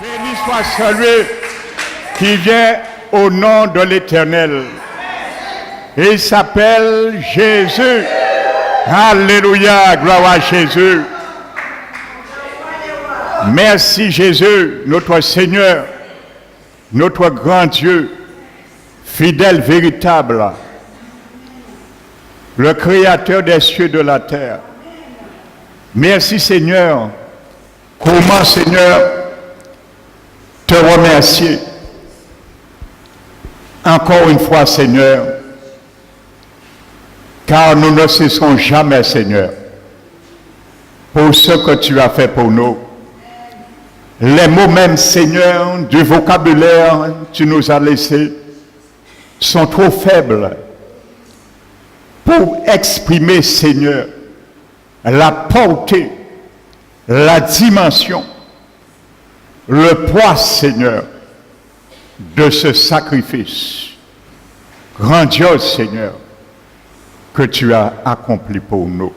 Béni soit celui qui vient au nom de l'Éternel. Il s'appelle Jésus. Alléluia, gloire à Jésus. Merci Jésus, notre Seigneur, notre grand Dieu, fidèle, véritable, le Créateur des cieux et de la terre. Merci Seigneur. Comment Seigneur te remercier encore une fois Seigneur, car nous ne cessons jamais Seigneur pour ce que tu as fait pour nous. Les mots même Seigneur du vocabulaire que tu nous as laissé sont trop faibles pour exprimer Seigneur la portée, la dimension, le poids, Seigneur, de ce sacrifice grandiose, Seigneur, que tu as accompli pour nous.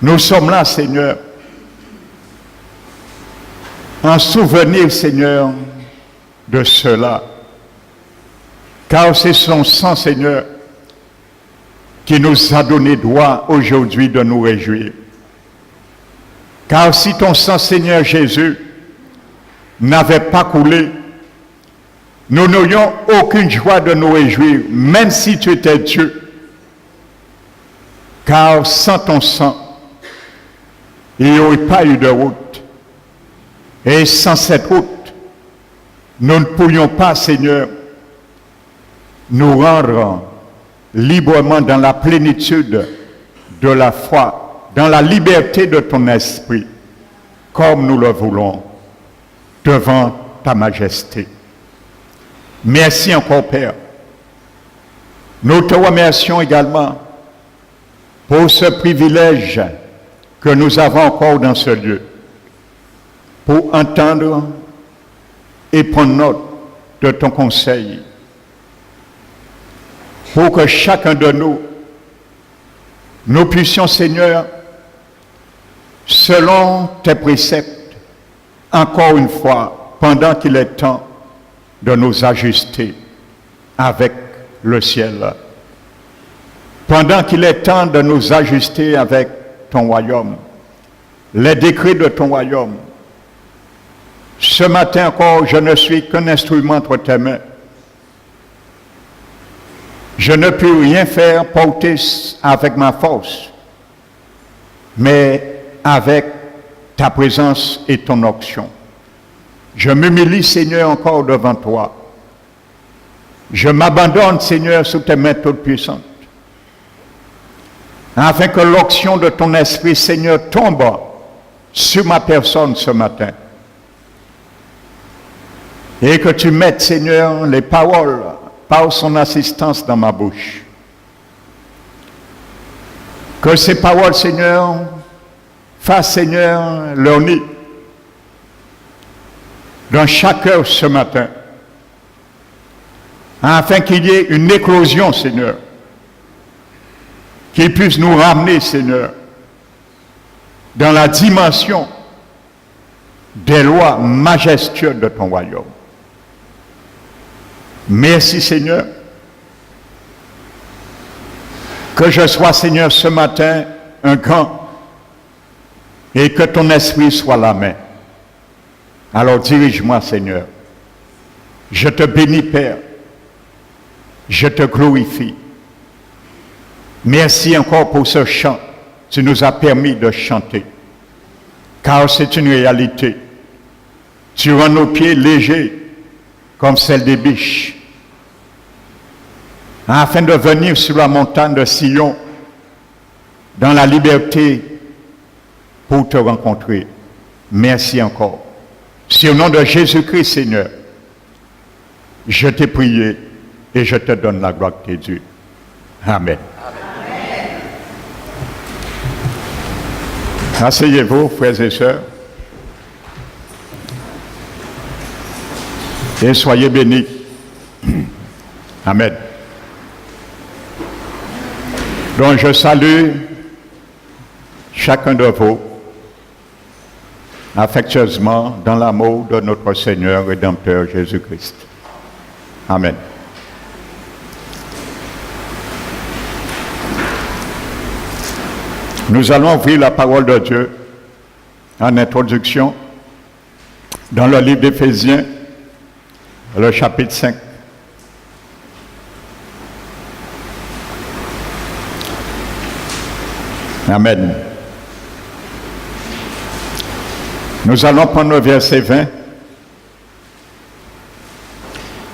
Nous sommes là, Seigneur, en souvenir, Seigneur, de cela, car c'est son sang, Seigneur, qui nous a donné droit aujourd'hui de nous réjouir. Car si ton sang, Seigneur Jésus, n'avait pas coulé, nous n'aurions aucune joie de nous réjouir, même si tu étais Dieu. Car sans ton sang, il n'y aurait pas eu de route. Et sans cette route, nous ne pourrions pas, Seigneur, nous rendre librement dans la plénitude de la foi, dans la liberté de ton esprit, comme nous le voulons, devant ta majesté. Merci encore, Père. Nous te remercions également pour ce privilège que nous avons encore dans ce lieu, pour entendre et prendre note de ton conseil, pour que chacun de nous puissions, Seigneur, selon tes préceptes, encore une fois, pendant qu'il est temps de nous ajuster avec le ciel, pendant qu'il est temps de nous ajuster avec ton royaume, les décrets de ton royaume. Ce matin encore, je ne suis qu'un instrument entre tes mains. Je ne peux rien faire porter avec ma force, mais avec ta présence et ton onction. Je m'humilie, Seigneur, encore devant toi. Je m'abandonne, Seigneur, sous tes mains toutes puissantes, afin que l'onction de ton esprit, Seigneur, tombe sur ma personne ce matin. Et que tu mettes, Seigneur, les paroles par son assistance dans ma bouche. Que ces paroles, Seigneur, fassent, Seigneur, leur nid dans chaque heure ce matin, afin qu'il y ait une éclosion, Seigneur, qui puisse nous ramener, Seigneur, dans la dimension des lois majestueuses de ton royaume. Merci, Seigneur, que je sois, Seigneur, ce matin, un grand, et que ton esprit soit la main. Alors dirige-moi, Seigneur. Je te bénis, Père. Je te glorifie. Merci encore pour ce chant. Tu nous as permis de chanter. Car c'est une réalité. Tu rends nos pieds légers comme celle des biches, afin de venir sur la montagne de Sion dans la liberté pour te rencontrer. Merci encore. C'est au nom de Jésus-Christ, Seigneur, je t'ai prié et je te donne la gloire que t'es due. Amen. Amen. Asseyez-vous, frères et sœurs, et soyez bénis. Amen. Donc je salue chacun de vous affectueusement dans l'amour de notre Seigneur Rédempteur Jésus-Christ. Amen. Nous allons ouvrir la parole de Dieu en introduction dans le livre d'Éphésiens, le chapitre 5. Amen. Nous allons prendre le verset 20.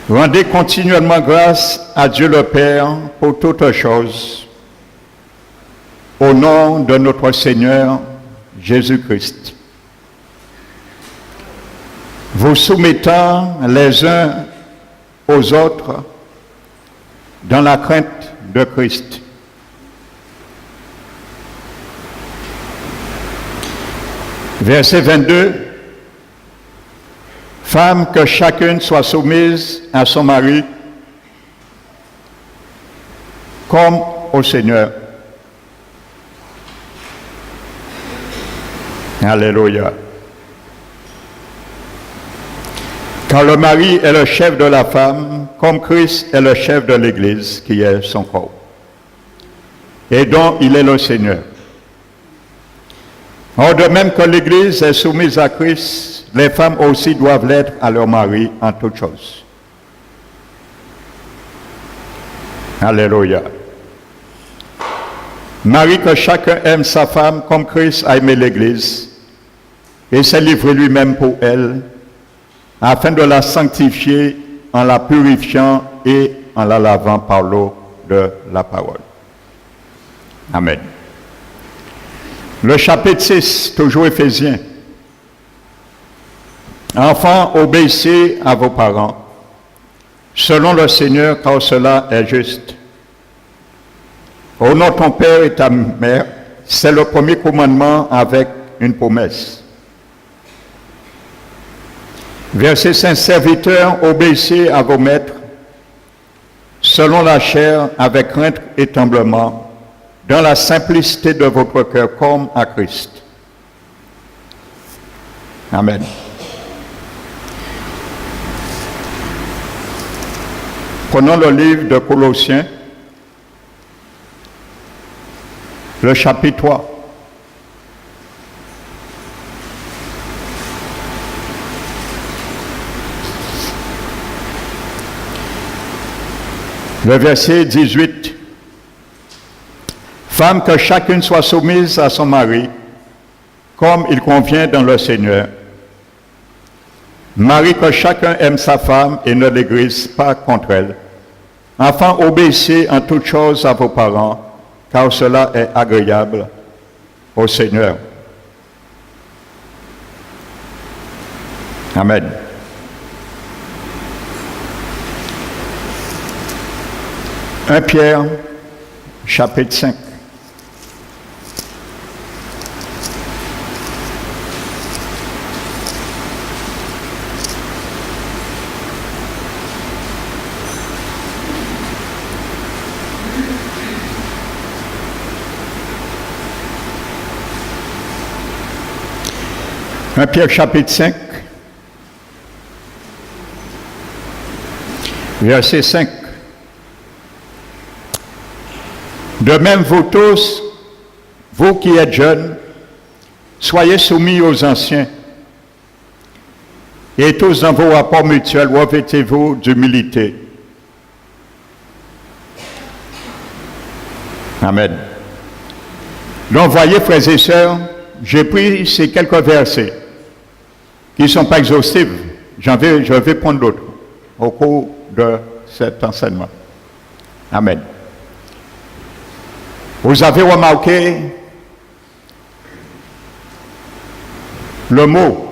Rendez continuellement grâce à Dieu le Père pour toutes choses, au nom de notre Seigneur Jésus-Christ. Vous soumettant les uns aux autres dans la crainte de Christ. Verset 22. Femmes, que chacune soit soumise à son mari comme au Seigneur. Alléluia. Car le mari est le chef de la femme, comme Christ est le chef de l'Église, qui est son corps, et dont il est le Seigneur. Or, de même que l'Église est soumise à Christ, les femmes aussi doivent l'être à leur mari en toutes choses. Alléluia. Mari, que chacun aime sa femme comme Christ a aimé l'Église et s'est livré lui-même pour elle, afin de la sanctifier en la purifiant et en la lavant par l'eau de la parole. Amen. Le chapitre 6, toujours Éphésiens. Enfants, obéissez à vos parents, selon le Seigneur, car cela est juste. Honore ton père et ta mère, c'est le premier commandement avec une promesse. Verset 5, serviteurs, obéissez à vos maîtres, selon la chair, avec crainte et tremblement, dans la simplicité de votre cœur, comme à Christ. Amen. Prenons le livre de Colossiens, le chapitre 3. Le verset 18. Femme, que chacune soit soumise à son mari, comme il convient dans le Seigneur. Mari, que chacun aime sa femme et ne l'égrise pas contre elle. Enfants, obéissez en toutes choses à vos parents, car cela est agréable au Seigneur. Amen. Un Pierre, chapitre 5. Un Pierre chapitre 5, verset 5. De même, vous tous, vous qui êtes jeunes, soyez soumis aux anciens, et tous dans vos rapports mutuels, revêtez-vous d'humilité. Amen. Donc, voyez, frères et sœurs, j'ai pris ces quelques versets qui ne sont pas exhaustifs. Je vais prendre d'autres au cours de cet enseignement. Amen. Vous avez remarqué le mot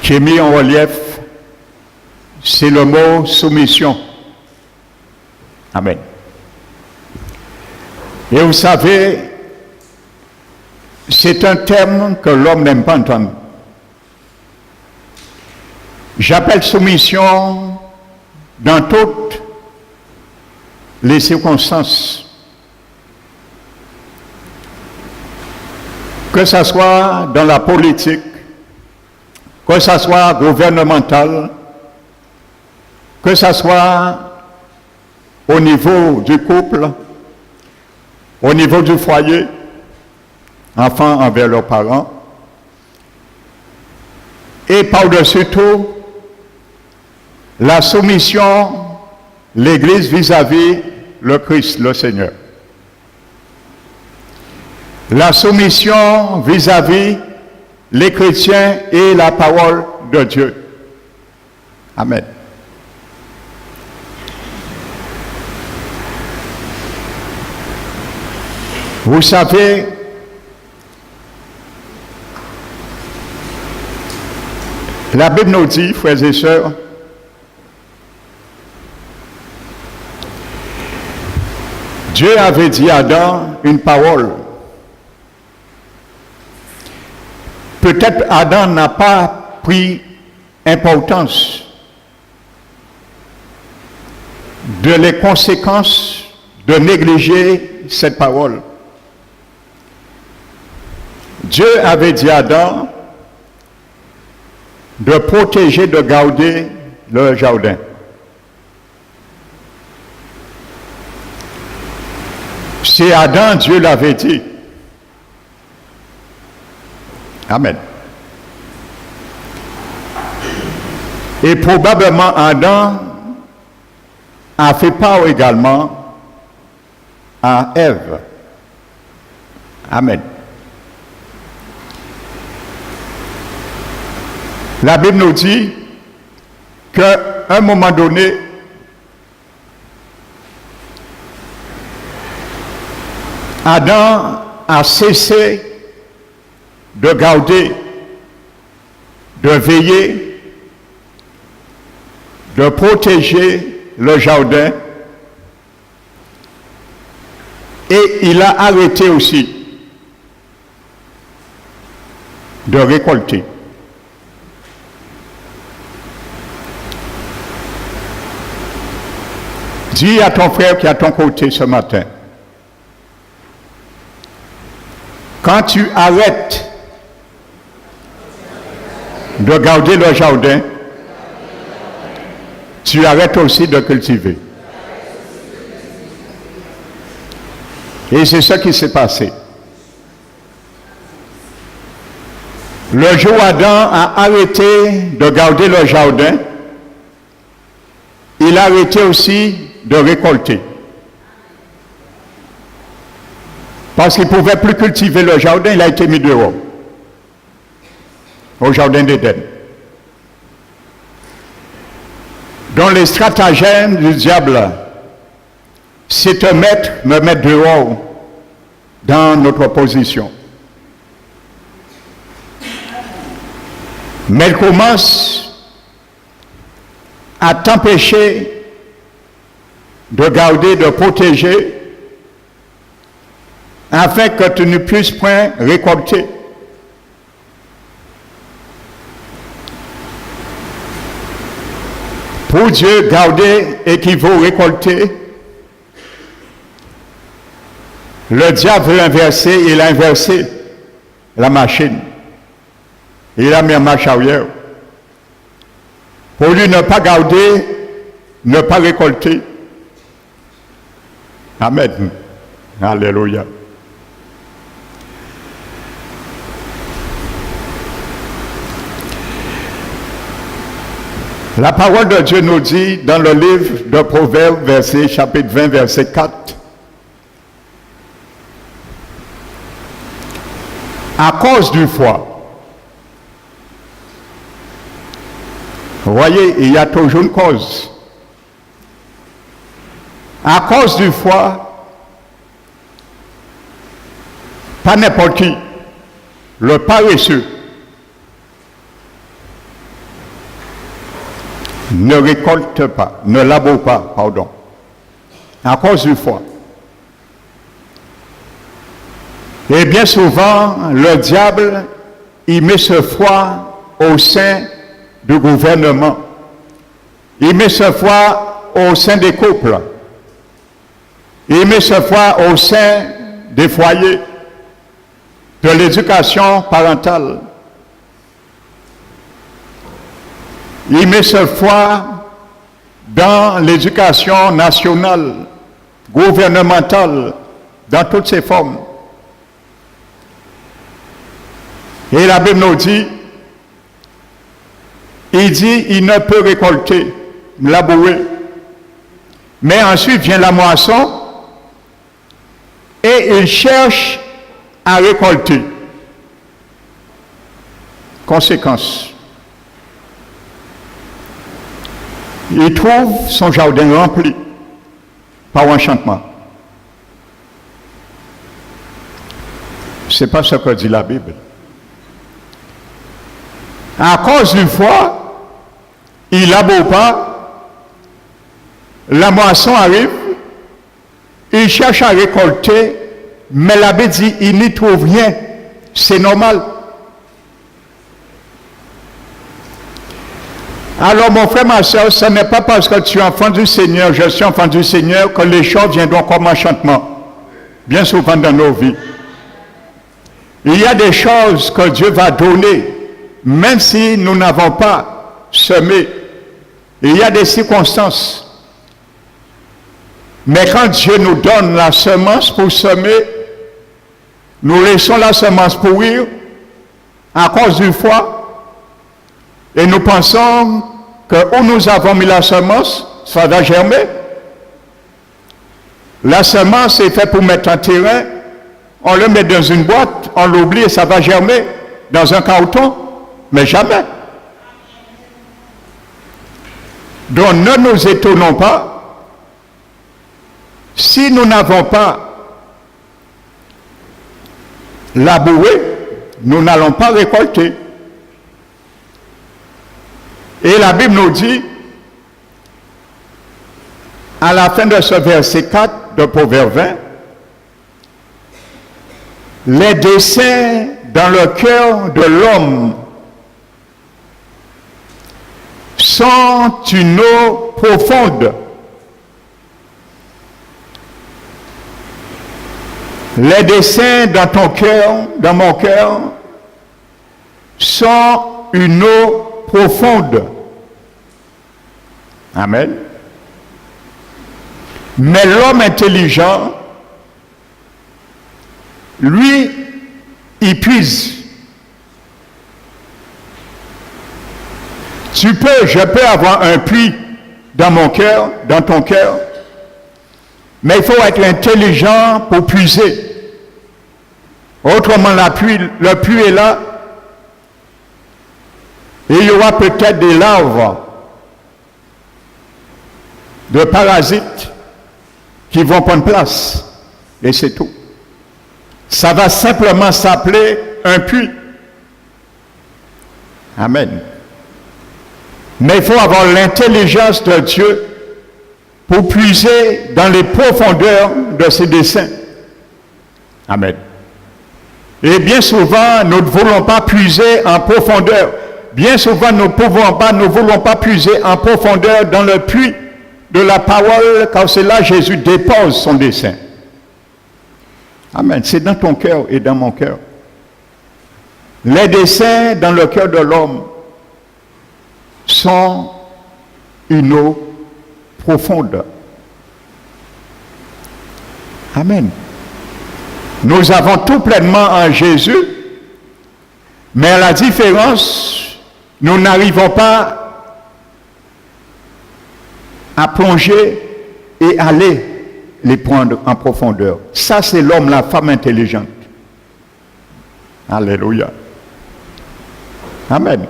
qui est mis en relief, c'est le mot soumission. Amen. Et vous savez, c'est un terme que l'homme n'aime pas entendre. J'appelle soumission dans toutes les circonstances. que ce soit dans la politique, que ce soit gouvernemental, que ce soit au niveau du couple, au niveau du foyer, enfants envers leurs parents, et par-dessus tout, la soumission, l'Église vis-à-vis le Christ, le Seigneur. La soumission vis-à-vis les chrétiens et la parole de Dieu. Amen. Vous savez, la Bible nous dit, frères et sœurs, Dieu avait dit à Adam une parole. Peut-être Adam n'a pas pris importance de les conséquences de négliger cette parole. Dieu avait dit à Adam de protéger, de garder le jardin. C'est Adam, Dieu l'avait dit. Amen. Et probablement Adam a fait part également à Ève. Amen. La Bible nous dit qu'à un moment donné, Adam a cessé de garder, de veiller, de protéger le jardin, et il a arrêté aussi de récolter. Dis à ton frère qui est à ton côté ce matin, quand tu arrêtes de garder le jardin, tu arrêtes aussi de cultiver. Et c'est ce qui s'est passé. Le jour où Adam a arrêté de garder le jardin, il a arrêté aussi de récolter. Parce qu'il ne pouvait plus cultiver le jardin, il a été mis dehors, au jardin d'Éden. Donc les stratagèmes du diable, c'est me mettre dehors dans notre position. Mais il commence à t'empêcher de garder, de protéger, afin que tu ne puisses point récolter. Pour Dieu, garder équivaut récolter. Le diable veut inverser, il a inversé la machine. Il a mis en marche arrière. Pour lui ne pas garder, ne pas récolter. Amen. Alléluia. La parole de Dieu nous dit dans le livre de Proverbes, chapitre 20, verset 4. À cause du foie. Vous voyez, il y a toujours une cause. À cause du foie, pas n'importe qui, le paresseux, ne récolte pas, ne laboure pas, pardon, à cause du foie. Et bien souvent, le diable, il met ce foie au sein du gouvernement. Il met ce foie au sein des couples. Il met ce foie au sein des foyers. de l'éducation parentale. Il met cette foi dans l'éducation nationale, gouvernementale, dans toutes ses formes. Et la Bible nous dit, il ne peut récolter, labourer. Mais ensuite vient la moisson et il cherche à récolter. Conséquence. Il trouve son jardin rempli par enchantement. Ce n'est pas ce que dit la Bible. À cause d'une foi, il laboure pas, la moisson arrive, il cherche à récolter, mais la Bible dit il n'y trouve rien. C'est normal. Alors mon frère, ma soeur, ce n'est pas parce que tu es enfant du Seigneur, je suis enfant du Seigneur, que les choses viendront comme enchantement. Bien souvent dans nos vies. Il y a des choses que Dieu va donner, même si nous n'avons pas semé. Il y a des circonstances. Mais quand Dieu nous donne la semence pour semer, nous laissons la semence pourrir à cause du foi. Et nous pensons que où nous avons mis la semence, ça va germer. La semence est faite pour mettre en terrain, on le met dans une boîte, on l'oublie et ça va germer dans un carton, mais jamais. Donc ne nous étonnons pas si nous n'avons pas labouré, nous n'allons pas récolter. Et la Bible nous dit, à la fin de ce verset 4 de Proverbe 20, les desseins dans le cœur de l'homme sont une eau profonde. Les desseins dans ton cœur, dans mon cœur, sont une eau profonde. Amen. Mais l'homme intelligent, lui, il puise. Je peux avoir un puits dans mon cœur, dans ton cœur, mais il faut être intelligent pour puiser. Autrement, le puits est là, et il y aura peut-être des larves de parasites qui vont prendre place. Et c'est tout. Ça va simplement s'appeler un puits. Amen. Mais il faut avoir l'intelligence de Dieu pour puiser dans les profondeurs de ses desseins. Amen. Et bien souvent, nous ne voulons pas puiser en profondeur. Bien souvent, nous ne voulons pas puiser en profondeur dans le puits de la parole, car c'est là que Jésus dépose son dessein. Amen. C'est dans ton cœur et dans mon cœur. Les desseins dans le cœur de l'homme sont une eau profonde. Amen. Nous avons tout pleinement en Jésus, mais à la différence, nous n'arrivons pas à plonger et aller les prendre en profondeur. Ça, c'est l'homme, la femme intelligente. Alléluia. Amen.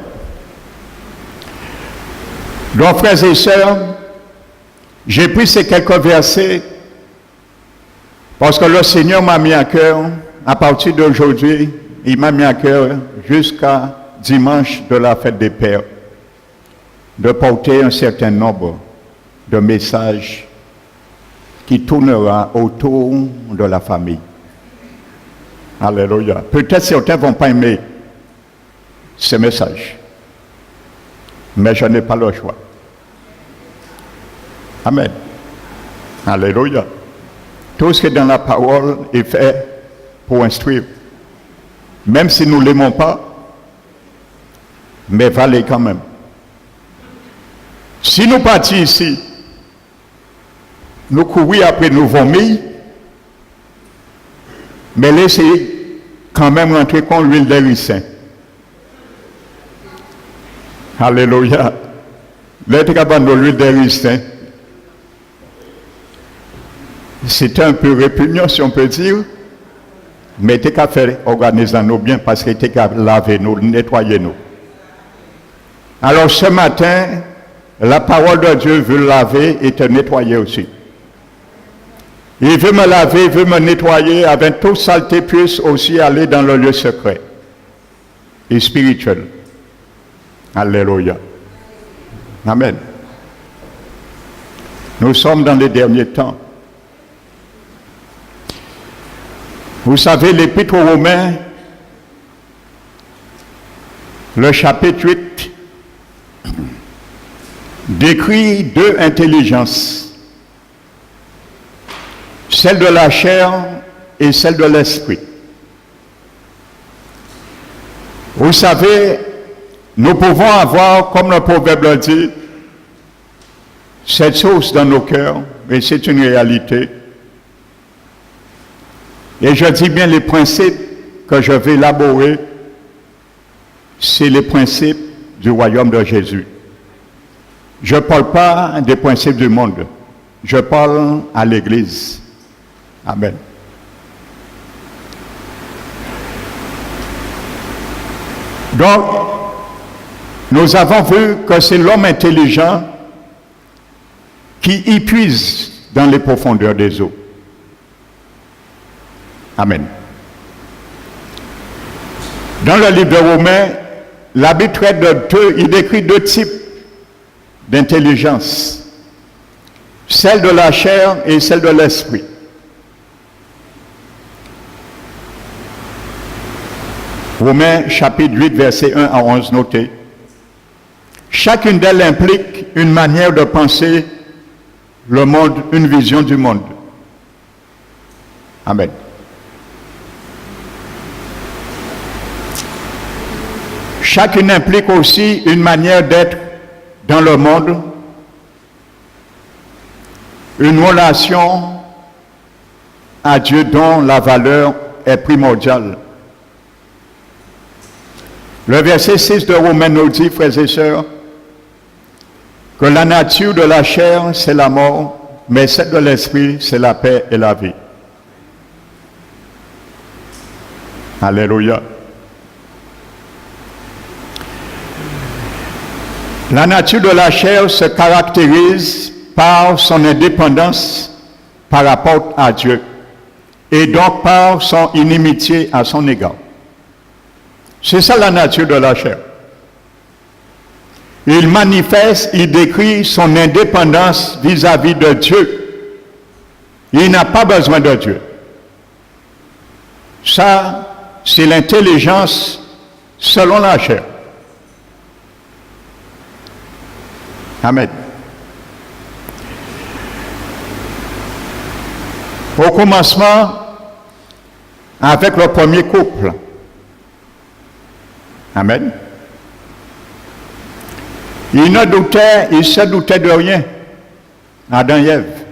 Donc, frères et sœurs, j'ai pris ces quelques versets parce que le Seigneur m'a mis à cœur, à partir d'aujourd'hui, il m'a mis à cœur jusqu'à dimanche de la fête des Pères, de porter un certain nombre de messages qui tournera autour de la famille. Alléluia. Peut-être certains ne vont pas aimer ce message, mais je n'ai pas le choix. Amen. Alléluia. Tout ce qui est dans la parole est fait pour instruire, même si nous ne l'aimons pas, mais valait quand même. Si nous partons ici, nous courons après nos vomis, mais laissez quand même rentrer con l'huile de ricin. Alléluia. L'être capable de l'huile de ricin, c'était un peu répugnant, si on peut dire, mais t'es qu'à faire organiser nous bien parce que t'es qu'à laver nous, nettoyer nous. Alors ce matin, la parole de Dieu veut laver et te nettoyer aussi. Il veut me laver, il veut me nettoyer, avec toute saleté puisse aussi aller dans le lieu secret et spirituel. Alléluia. Amen. Nous sommes dans les derniers temps. Vous savez, l'Épître aux Romains, le chapitre 8, décrit deux intelligences, celle de la chair et celle de l'esprit. Vous savez, nous pouvons avoir, comme le proverbe le dit, cette source dans nos cœurs, et c'est une réalité. Et je dis bien les principes que je vais élaborer, c'est les principes du royaume de Jésus. Je ne parle pas des principes du monde, je parle à l'Église. Amen. Donc, nous avons vu que c'est l'homme intelligent qui y puise dans les profondeurs des eaux. Amen. Dans le livre de Romains, la Bible traite de deux, il décrit deux types d'intelligence, celle de la chair et celle de l'esprit. Romains chapitre 8, verset 1 à 11, notez. Chacune d'elles implique une manière de penser le monde, une vision du monde. Amen. Chacune implique aussi une manière d'être dans le monde, une relation à Dieu dont la valeur est primordiale. Le verset 6 de Romains nous dit, frères et sœurs, que la nature de la chair, c'est la mort, mais celle de l'esprit, c'est la paix et la vie. Alléluia. La nature de la chair se caractérise par son indépendance par rapport à Dieu et donc par son inimitié à son égard. C'est ça la nature de la chair. Il manifeste, il décrit son indépendance vis-à-vis de Dieu. Il n'a pas besoin de Dieu. Ça, c'est l'intelligence selon la chair. Amen. Au commencement, avec le premier couple. Amen. Il se doutait de rien, Adam et Ève.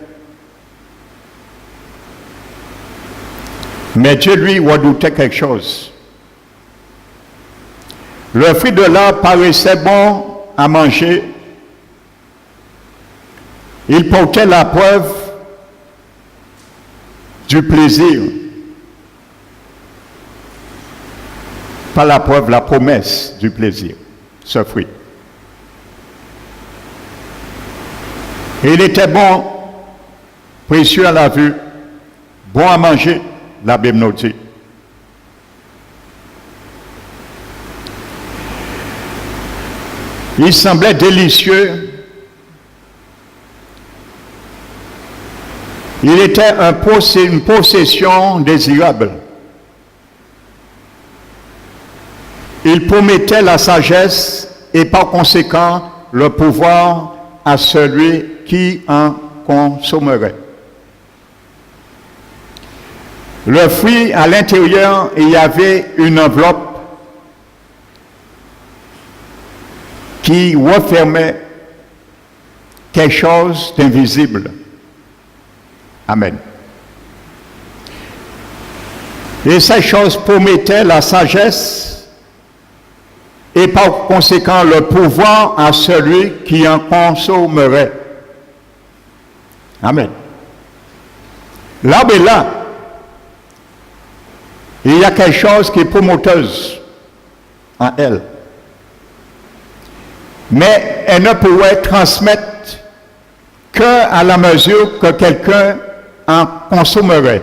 Mais Dieu, lui, redoutait quelque chose. Le fruit de l'arbre paraissait bon à manger. Il portait la preuve du plaisir. Pas la preuve, la promesse du plaisir, ce fruit. Et il était bon, précieux à la vue, bon à manger, la Bible nous dit. Il semblait délicieux. Il était une possession désirable. Il promettait la sagesse et par conséquent le pouvoir à celui qui en consommerait. Le fruit, à l'intérieur, il y avait une enveloppe qui refermait quelque chose d'invisible. Amen. Et ces choses promettaient la sagesse et par conséquent le pouvoir à celui qui en consommerait. Amen. L'arbre est là. Il y a quelque chose qui est promoteuse en elle. Mais elle ne pourrait transmettre qu'à la mesure que quelqu'un en consommerait.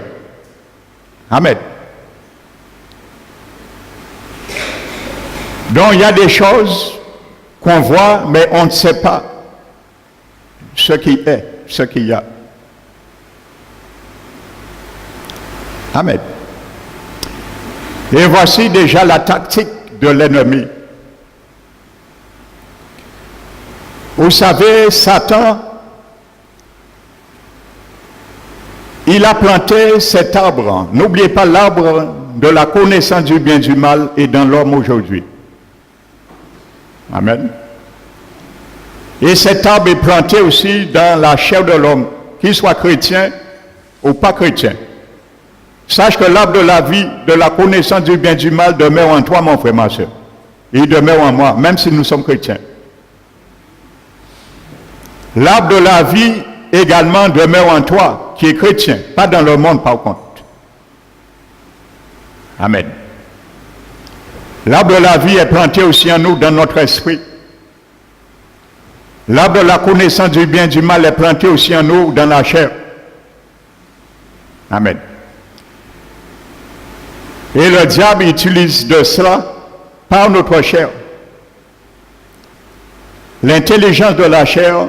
Amen. Donc il y a des choses qu'on voit, mais on ne sait pas ce qui est, ce qu'il y a. Amen. Et voici déjà la tactique de l'ennemi. Vous savez, Satan, il a planté cet arbre. N'oubliez pas l'arbre de la connaissance du bien et du mal est dans l'homme aujourd'hui. Amen. Et cet arbre est planté aussi dans la chair de l'homme, qu'il soit chrétien ou pas chrétien. Sache que l'arbre de la vie, de la connaissance du bien et du mal demeure en toi, mon frère, ma soeur. Il demeure en moi, même si nous sommes chrétiens. L'arbre de la vie également demeure en toi, qui est chrétien, pas dans le monde par contre. Amen. L'arbre de la vie est planté aussi en nous, dans notre esprit. L'arbre de la connaissance du bien et du mal est planté aussi en nous, dans la chair. Amen. Et le diable utilise de cela par notre chair. L'intelligence de la chair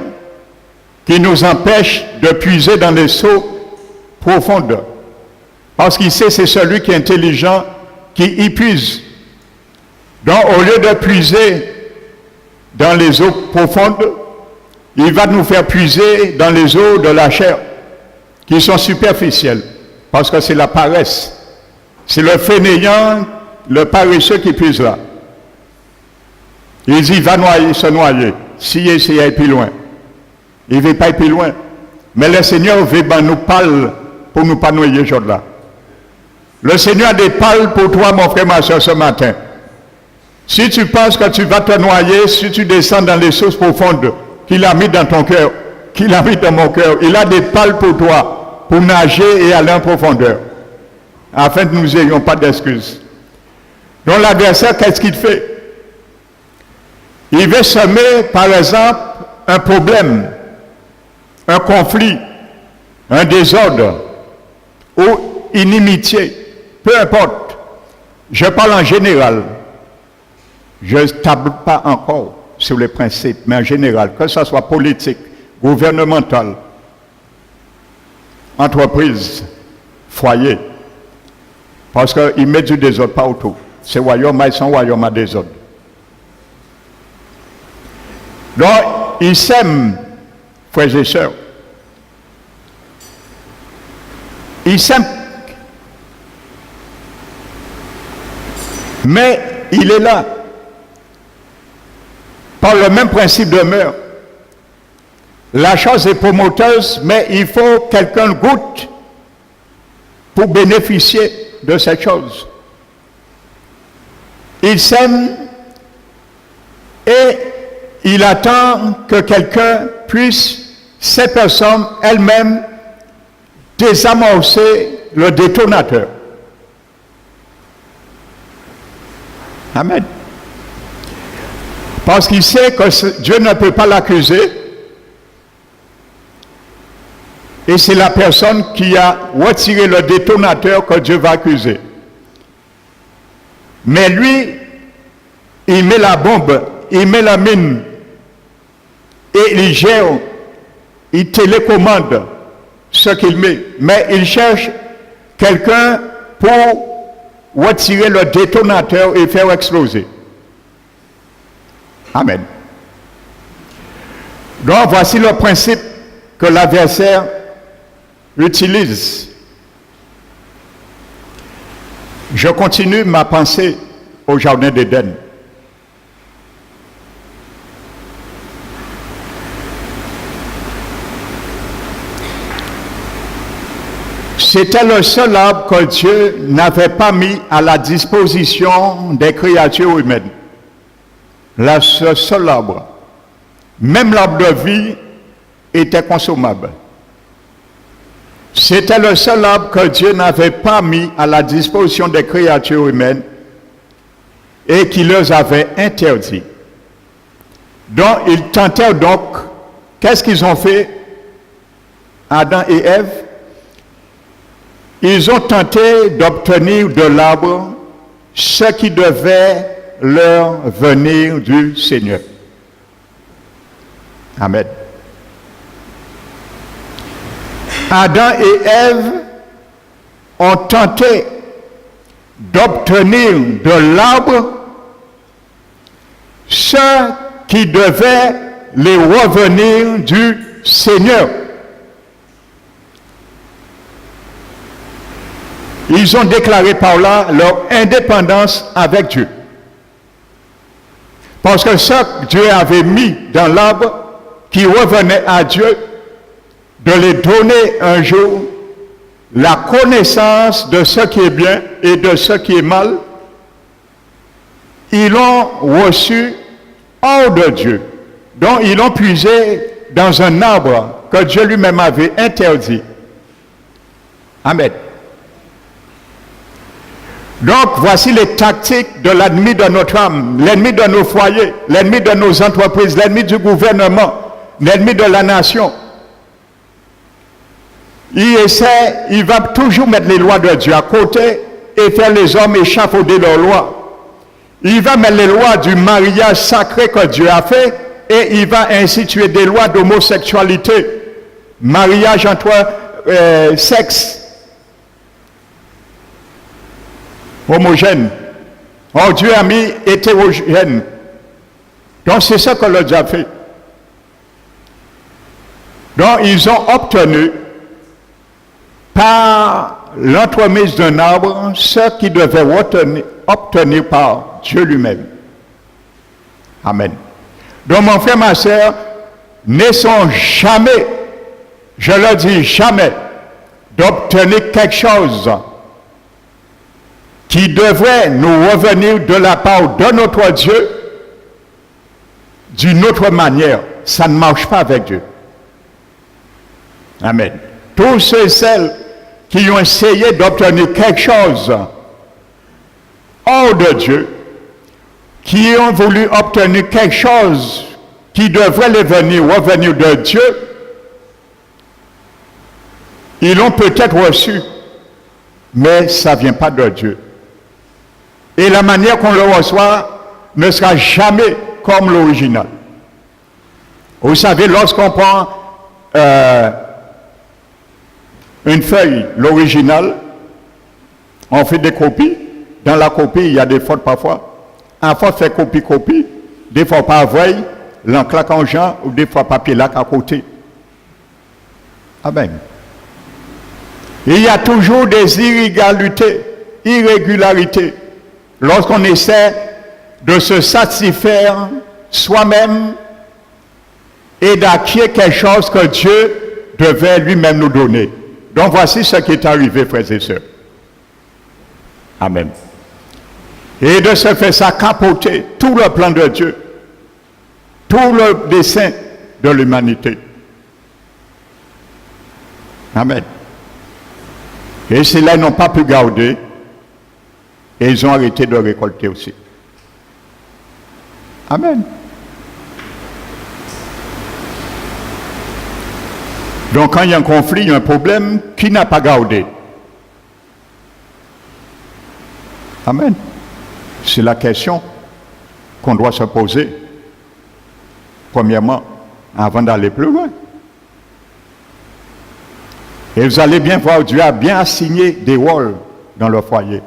qui nous empêche de puiser dans les seaux profondeurs. Parce qu'il sait c'est celui qui est intelligent qui y puise. Donc au lieu de puiser dans les eaux profondes, il va nous faire puiser dans les eaux de la chair qui sont superficielles. Parce que c'est la paresse. C'est le fainéant, le paresseux qui puise là. Il dit, va noyer, se noyer. Si il aller plus loin. Il ne veut pas aller plus loin. Mais le Seigneur veut nous parler pour nous pas noyer aujourd'hui-là. Le Seigneur a des pales pour toi, mon frère, ma soeur, ce matin. Si tu penses que tu vas te noyer, si tu descends dans les sources profondes qu'il a mis dans ton cœur, qu'il a mis dans mon cœur, il a des pales pour toi, pour nager et aller en profondeur. Afin que nous n'ayons pas d'excuses. Donc l'adversaire, qu'est-ce qu'il fait? Il veut semer, par exemple, un problème, un conflit, un désordre ou inimitié, peu importe. Je parle en général. Je ne table pas encore sur les principes, mais en général, que ce soit politique, gouvernemental, entreprise, foyer. Parce qu'il met du désordre partout. C'est royaume, ils sont royaume à désordre. Donc, ils s'aiment, frères et sœurs. Ils s'aiment. Mais il est là. Par le même principe de meurtre. La chose est promoteuse, mais il faut quelqu'un goûte pour bénéficier de cette chose. Il s'aime et il attend que quelqu'un puisse, ces personnes elles-mêmes, désamorcer le détonateur. Amen. Parce qu'il sait que Dieu ne peut pas l'accuser. Et c'est la personne qui a retiré le détonateur que Dieu va accuser. Mais lui, il met la bombe, il met la mine, et il gère, il télécommande ce qu'il met. Mais il cherche quelqu'un pour retirer le détonateur et faire exploser. Amen. Donc voici le principe que l'adversaire utilise. Je continue ma pensée au jardin d'Éden. C'était le seul arbre que Dieu n'avait pas mis à la disposition des créatures humaines. Le seul arbre. Même l'arbre de vie était consommable. C'était le seul arbre que Dieu n'avait pas mis à la disposition des créatures humaines et qui leur avait interdit. Donc, ils tentèrent donc, qu'est-ce qu'ils ont fait, Adam et Ève? Ils ont tenté d'obtenir de l'arbre ce qui devait leur venir du Seigneur. Amen. Adam et Ève ont tenté d'obtenir de l'arbre ce qui devait les revenir du Seigneur. Ils ont déclaré par là leur indépendance avec Dieu. Parce que ce que Dieu avait mis dans l'arbre qui revenait à Dieu, de les donner un jour la connaissance de ce qui est bien et de ce qui est mal, ils l'ont reçu hors de Dieu. Donc ils l'ont puisé dans un arbre que Dieu lui-même avait interdit. Amen. Donc, voici les tactiques de l'ennemi de notre âme, l'ennemi de nos foyers, l'ennemi de nos entreprises, l'ennemi du gouvernement, l'ennemi de la nation. Il va toujours mettre les lois de Dieu à côté et faire les hommes échafauder leurs lois. Il va mettre les lois du mariage sacré que Dieu a fait et il va instituer des lois d'homosexualité, mariage entre sexes. Homogène. Or Dieu a mis hétérogène. Donc c'est ça que le diable a fait. Donc ils ont obtenu par l'entremise d'un arbre ce qu'ils devaient obtenir par Dieu lui-même. Amen. Donc mon frère, ma soeur, ne sont jamais, je le dis jamais, d'obtenir quelque chose qui devrait nous revenir de la part de notre Dieu d'une autre manière. Ça ne marche pas avec Dieu. Amen. Tous ceux et celles qui ont essayé d'obtenir quelque chose hors de Dieu, qui ont voulu obtenir quelque chose qui devrait revenir de Dieu, ils l'ont peut-être reçu, mais ça ne vient pas de Dieu. Et la manière qu'on le reçoit ne sera jamais comme l'original. Vous savez, lorsqu'on prend une feuille, l'original, on fait des copies. Dans la copie, il y a des fautes parfois. À force de faire copie, des fois par veille, l'enclaque en genre, ou des fois papier lac à côté. Amen. Il y a toujours des irrégularités. Lorsqu'on essaie de se satisfaire soi-même et d'acquérir quelque chose que Dieu devait lui-même nous donner. Donc voici ce qui est arrivé, frères et sœurs. Amen. Et de ce fait, ça capoter tout le plan de Dieu, tout le dessein de l'humanité. Amen. Et ceux-là n'ont pas pu garder. Et ils ont arrêté de récolter aussi. Amen. Donc quand il y a un conflit, il y a un problème, qui n'a pas gardé? Amen. C'est la question qu'on doit se poser. Premièrement, avant d'aller plus loin. Et vous allez bien voir, Dieu a bien assigné des rôles dans le foyer.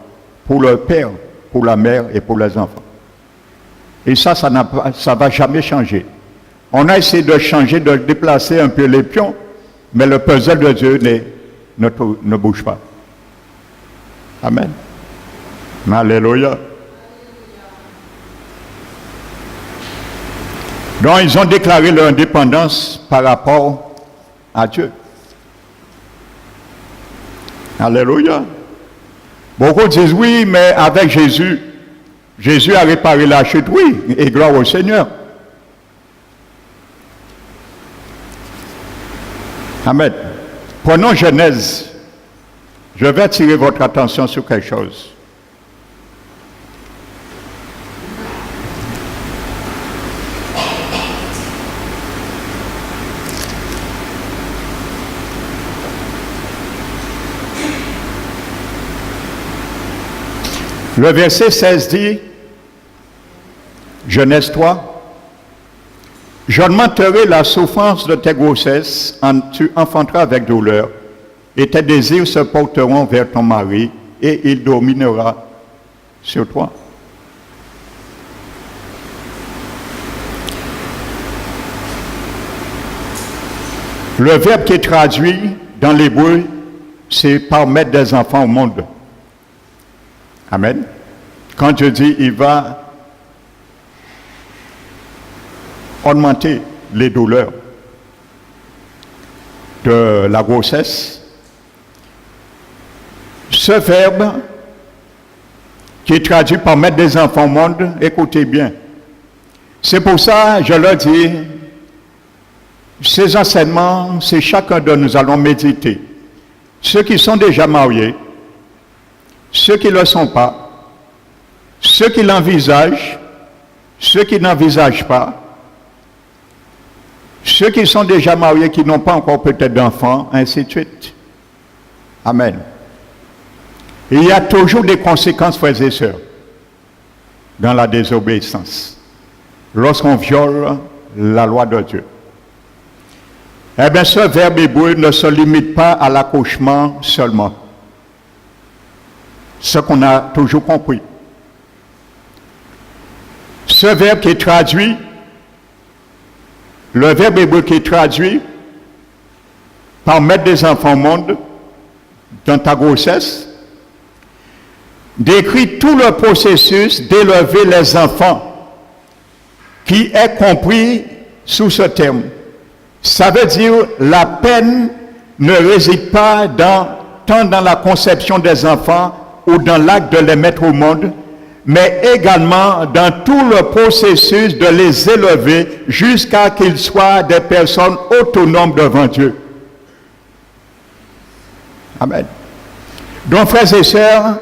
Pour le père, pour la mère et pour les enfants. Et ça ne va jamais changer. On a essayé de changer, de déplacer un peu les pions, mais le puzzle de Dieu ne bouge pas. Amen. Alléluia. Donc, ils ont déclaré leur indépendance par rapport à Dieu. Alléluia. Beaucoup disent oui, mais avec Jésus, Jésus a réparé la chute, oui, et gloire au Seigneur. Amen. Prenons Genèse. Je vais attirer votre attention sur quelque chose. Le verset 16 dit, Genèse 3, « J'augmenterai la souffrance de tes grossesses, tu enfanteras avec douleur, et tes désirs se porteront vers ton mari, et il dominera sur toi. » Le verbe qui est traduit dans l'hébreu, c'est par mettre des enfants au monde. Amen. Quand Dieu dit, il va augmenter les douleurs de la grossesse, ce verbe qui est traduit par mettre des enfants au monde, écoutez bien. C'est pour ça, je leur dis, ces enseignements, c'est chacun de nous allons méditer. Ceux qui sont déjà mariés, ceux qui ne le sont pas, ceux qui l'envisagent, ceux qui n'envisagent pas, ceux qui sont déjà mariés, qui n'ont pas encore peut-être d'enfants, ainsi de suite. Amen. Il y a toujours des conséquences, frères et sœurs, dans la désobéissance, lorsqu'on viole la loi de Dieu. Eh bien, ce verbe hébreu ne se limite pas à l'accouchement seulement. Ce qu'on a toujours compris. Ce verbe qui est traduit, le verbe hébreu qui est traduit par mettre des enfants au monde dans ta grossesse, décrit tout le processus d'élever les enfants qui est compris sous ce terme. Ça veut dire la peine ne réside pas tant dans la conception des enfants ou dans l'acte de les mettre au monde, mais également dans tout le processus de les élever jusqu'à qu'ils soient des personnes autonomes devant Dieu. Amen. Donc, frères et sœurs,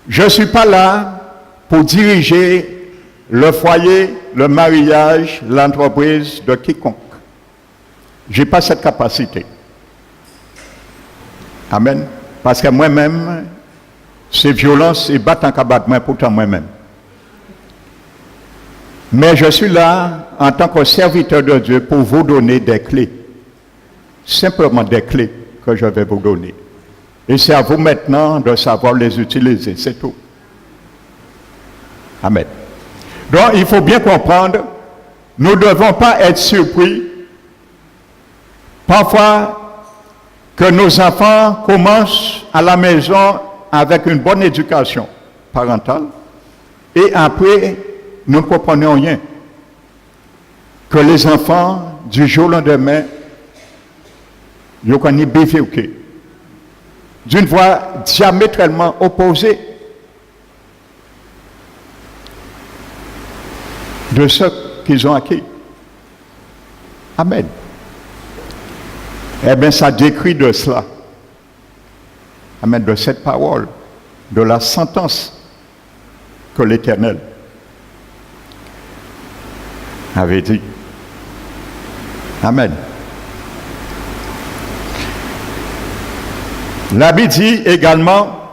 je ne suis pas là pour diriger le foyer, le mariage, l'entreprise de quiconque. Je n'ai pas cette capacité. Amen. Parce que moi-même, c'est violence et battre en cabatement pourtant moi-même. Mais je suis là en tant que serviteur de Dieu pour vous donner des clés. Simplement des clés que je vais vous donner. Et c'est à vous maintenant de savoir les utiliser, c'est tout. Amen. Donc il faut bien comprendre, nous ne devons pas être surpris parfois que nos enfants commencent à la maison avec une bonne éducation parentale et après nous ne comprenons rien. Que les enfants du jour au lendemain ils connaissent bifurqué d'une voie diamétralement opposée de ce qu'ils ont acquis. Amen. Eh bien, ça décrit de cela. Amen, de cette parole, de la sentence que l'Éternel avait dit. Amen. La Bible dit également,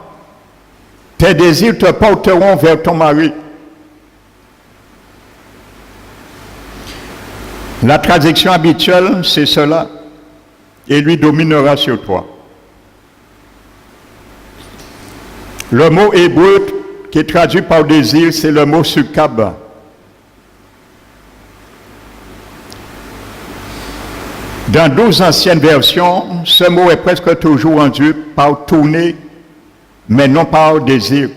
tes désirs te porteront vers ton mari. La traduction habituelle, c'est cela. Et lui dominera sur toi. Le mot hébreu qui est traduit par désir, c'est le mot sukab. Dans 12 anciennes versions, ce mot est presque toujours rendu par tourner, mais non par désir.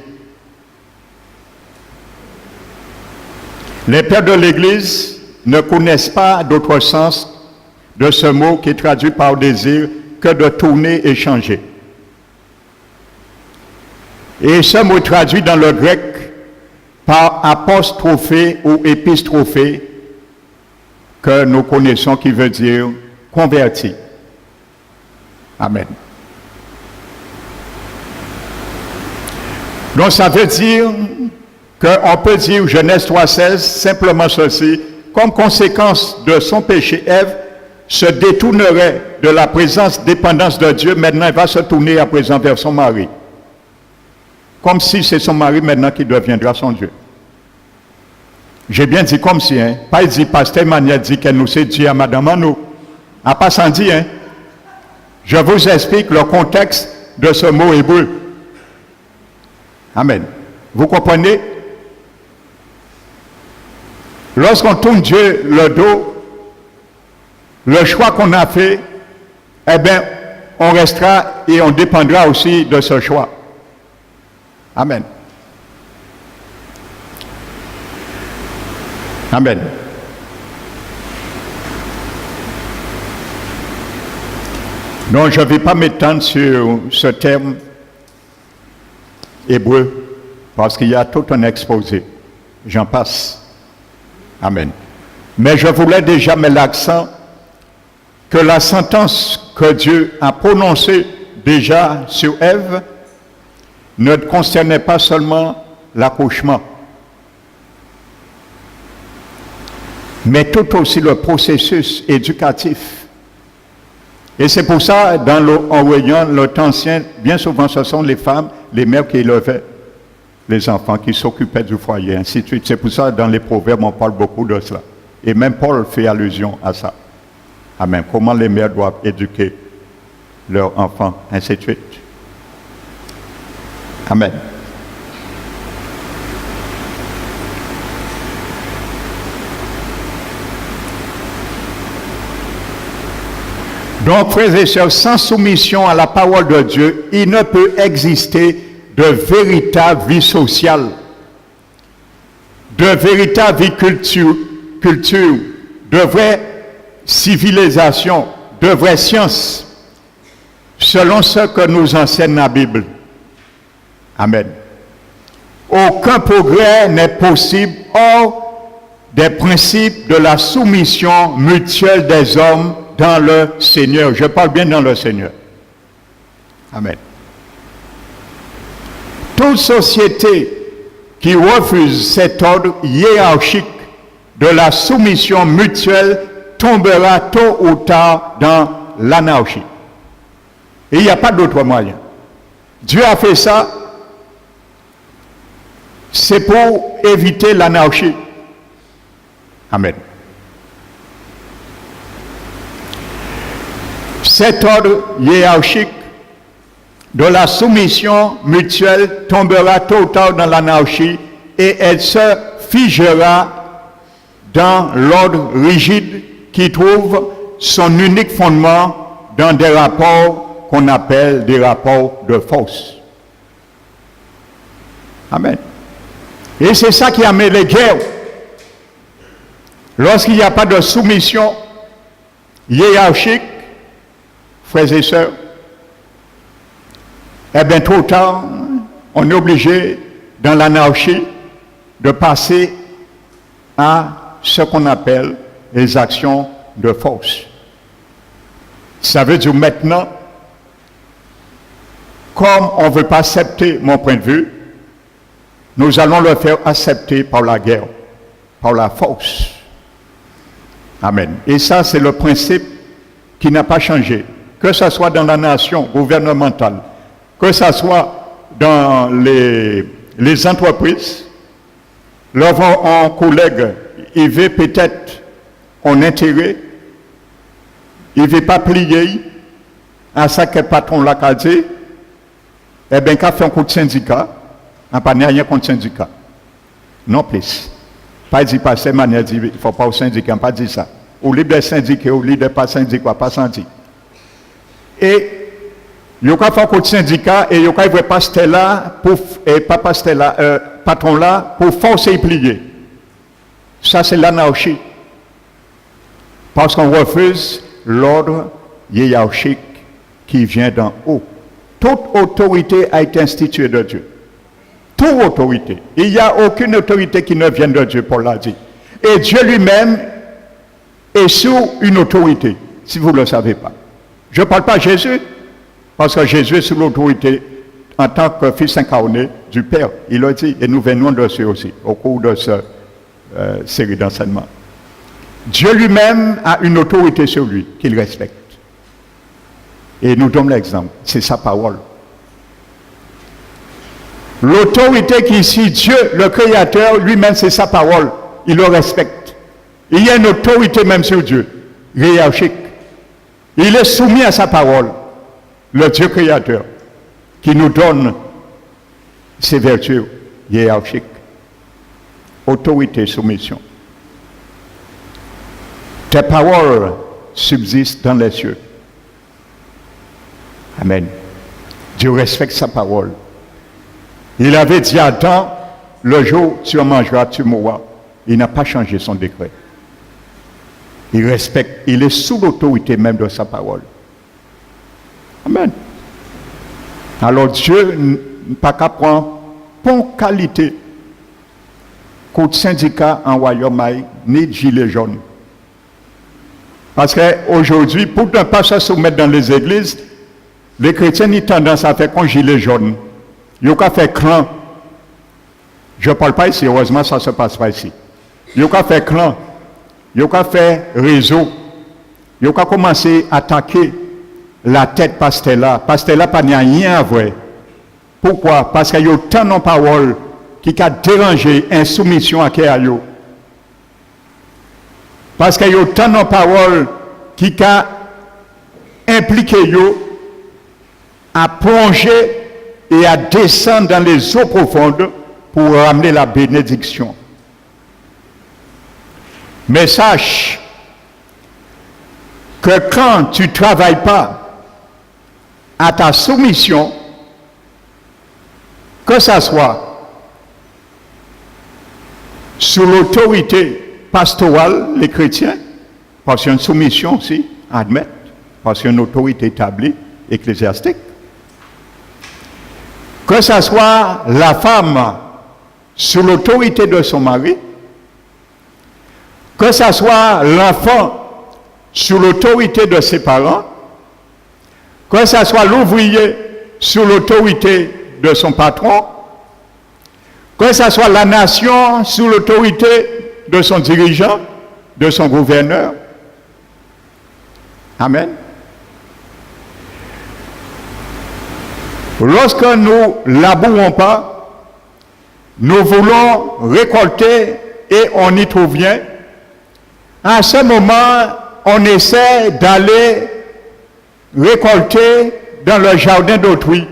Les pères de l'Église ne connaissent pas d'autre sens de ce mot qui est traduit par désir que de tourner et changer. Et ce mot est traduit dans le grec par apostrophé ou épistrophé, que nous connaissons, qui veut dire converti. Amen. Donc ça veut dire qu'on peut dire Genèse 3,16 simplement ceci: comme conséquence de son péché, Ève se détournerait de la présence, dépendance de Dieu. Maintenant, elle va se tourner à présent vers son mari. Comme si c'est son mari maintenant qui deviendra son Dieu. J'ai bien dit comme si, hein. Pas dit, pasteur Mania dit qu'elle nous sait dire à madame Anou. À pas sans dire, hein. Je vous explique le contexte de ce mot hébreu. Amen. Vous comprenez? Lorsqu'on tourne Dieu le dos, le choix qu'on a fait, eh bien, on restera et on dépendra aussi de ce choix. Amen. Amen. Donc, je ne vais pas m'étendre sur ce terme hébreu parce qu'il y a tout un exposé. J'en passe. Amen. Mais je voulais déjà mettre l'accent que la sentence que Dieu a prononcée déjà sur Ève ne concernait pas seulement l'accouchement, mais tout aussi le processus éducatif. Et c'est pour ça, dans l'Orient, le temps ancien, bien souvent ce sont les femmes, les mères qui élevaient les enfants, qui s'occupaient du foyer, ainsi de suite. C'est pour ça, dans les proverbes, on parle beaucoup de cela. Et même Paul fait allusion à ça. Amen. Comment les mères doivent éduquer leurs enfants, ainsi de suite. Amen. Donc, frères et sœurs, sans soumission à la parole de Dieu, il ne peut exister de véritable vie sociale, de véritable vie culture, de vraie civilisation, de vraie science, selon ce que nous enseigne la Bible. Amen. Aucun progrès n'est possible hors des principes de la soumission mutuelle des hommes dans le Seigneur. Je parle bien dans le Seigneur. Amen. Toute société qui refuse cet ordre hiérarchique de la soumission mutuelle tombera tôt ou tard dans l'anarchie. Et il n'y a pas d'autre moyen. Dieu a fait ça, c'est pour éviter l'anarchie. Amen. Cet ordre hiérarchique de la soumission mutuelle tombera tôt ou tard dans l'anarchie et elle se figera dans l'ordre rigide qui trouve son unique fondement dans des rapports qu'on appelle des rapports de force. Amen. Et c'est ça qui amène les guerres. Lorsqu'il n'y a pas de soumission hiérarchique, frères et sœurs, eh bien, trop tard, on est obligé, dans l'anarchie, de passer à ce qu'on appelle les actions de force. Ça veut dire maintenant, comme on ne veut pas accepter mon point de vue, nous allons le faire accepter par la guerre, par la force. Amen. Et ça, c'est le principe qui n'a pas changé. Que ce soit dans la nation gouvernementale, que ce soit dans les entreprises, un collègue, il veut peut-être en intérêt, il ne veut pas plier à ça que le patron l'a dit, eh bien, qu'à faire un coup de syndicat, on n'a pas rien contre le syndicat. Non plus. Pas dit passer manière dit, il ne faut pas au syndicat, on n'a pas dit ça. Au libre des syndiqués, au libre des pas syndiqués, pas syndiqués. Et il y a fait un coup de syndicat et il y a un pasteur là, patron là, pour forcer et plier. Ça, c'est l'anarchie. Parce qu'on refuse l'ordre hiérarchique qui vient d'en haut. Toute autorité a été instituée de Dieu. Toute autorité. Il n'y a aucune autorité qui ne vient de Dieu, Paul l'a dit. Et Dieu lui-même est sous une autorité, si vous ne le savez pas. Je ne parle pas de Jésus, parce que Jésus est sous l'autorité en tant que fils incarné du Père. Il l'a dit, et nous venons dessus aussi, au cours de cette série d'enseignements. Dieu lui-même a une autorité sur lui, qu'il respecte. Et nous donne l'exemple, c'est sa parole. L'autorité qui ici, Dieu, le Créateur, lui-même, c'est sa parole. Il le respecte. Il y a une autorité même sur Dieu, hiérarchique. Il est soumis à sa parole, le Dieu Créateur, qui nous donne ses vertus hiérarchiques. Autorité, soumission. Tes paroles subsistent dans les cieux. Amen. Dieu respecte sa parole. Il avait dit à Adam, le jour où tu en mangeras, tu mourras. Il n'a pas changé son décret. Il respecte, il est sous l'autorité même de sa parole. Amen. Alors Dieu n'a pas qu'à prendre pour qualité coup de syndicat en royaume ni de gilet jaune. Parce qu'aujourd'hui, pour ne pas se soumettre dans les églises, les chrétiens ont tendance à faire comme gilet jaune. Ils ont qu'à faire clan. Je ne parle pas ici, heureusement ça ne se passe pas ici. Ils ont qu'à faire clan. Ils ont qu'à faire réseau. Ils ont qu'à commencer à attaquer la tête Pastella. Pastella n'a rien à voir. Pourquoi? Parce qu'il y a tant de paroles qui ont dérangé insoumission à Kéayo. Parce qu'il y a tant de paroles qui ont impliqué yo à plonger et à descendre dans les eaux profondes pour ramener la bénédiction. Mais sache que quand tu ne travailles pas à ta soumission, que ce soit sous l'autorité pastorale, les chrétiens, parce qu'il y a une soumission aussi, admettre, parce qu'il y a une autorité établie, ecclésiastique, que ce soit la femme sous l'autorité de son mari, que ce soit l'enfant sous l'autorité de ses parents, que ce soit l'ouvrier sous l'autorité de son patron, que ce soit la nation sous l'autorité de son dirigeant, de son gouverneur. Amen. Lorsque nous ne labourons pas, nous voulons récolter et on y trouve rien. À ce moment, on essaie d'aller récolter dans le jardin d'autrui.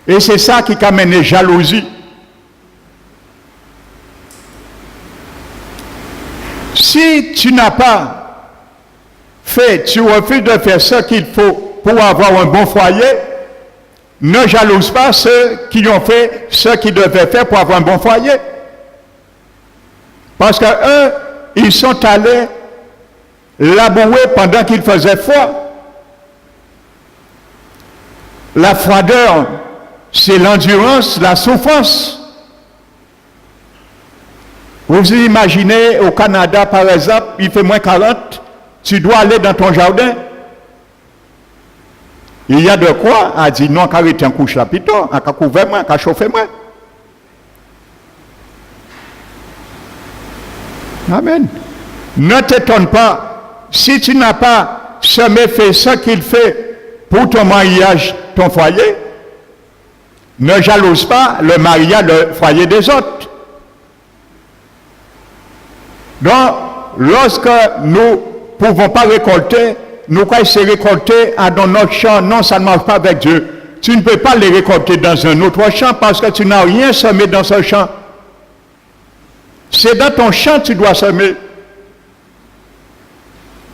Et c'est ça qui amène jalousie. Si tu n'as pas fait, tu refuses de faire ce qu'il faut pour avoir un bon foyer, ne jalouse pas ceux qui ont fait ce qu'ils devaient faire pour avoir un bon foyer. Parce qu'eux, ils sont allés labourer pendant qu'il faisait froid. La froideur, c'est l'endurance, la souffrance. Vous imaginez au Canada, par exemple, il fait moins 40, tu dois aller dans ton jardin. Il y a de quoi à dire non, car il est en couche là, plutôt, à couvrir moins, à chauffer moins. Amen. Ne t'étonne pas, si tu n'as pas semé fait ce qu'il fait pour ton mariage, ton foyer, ne jalouse pas le mariage, le foyer des autres. Donc, lorsque nous ne pouvons pas récolter, nous croyons se récolter dans notre champ. Non, ça ne marche pas avec Dieu. Tu ne peux pas les récolter dans un autre champ parce que tu n'as rien semé dans ce champ. C'est dans ton champ que tu dois semer.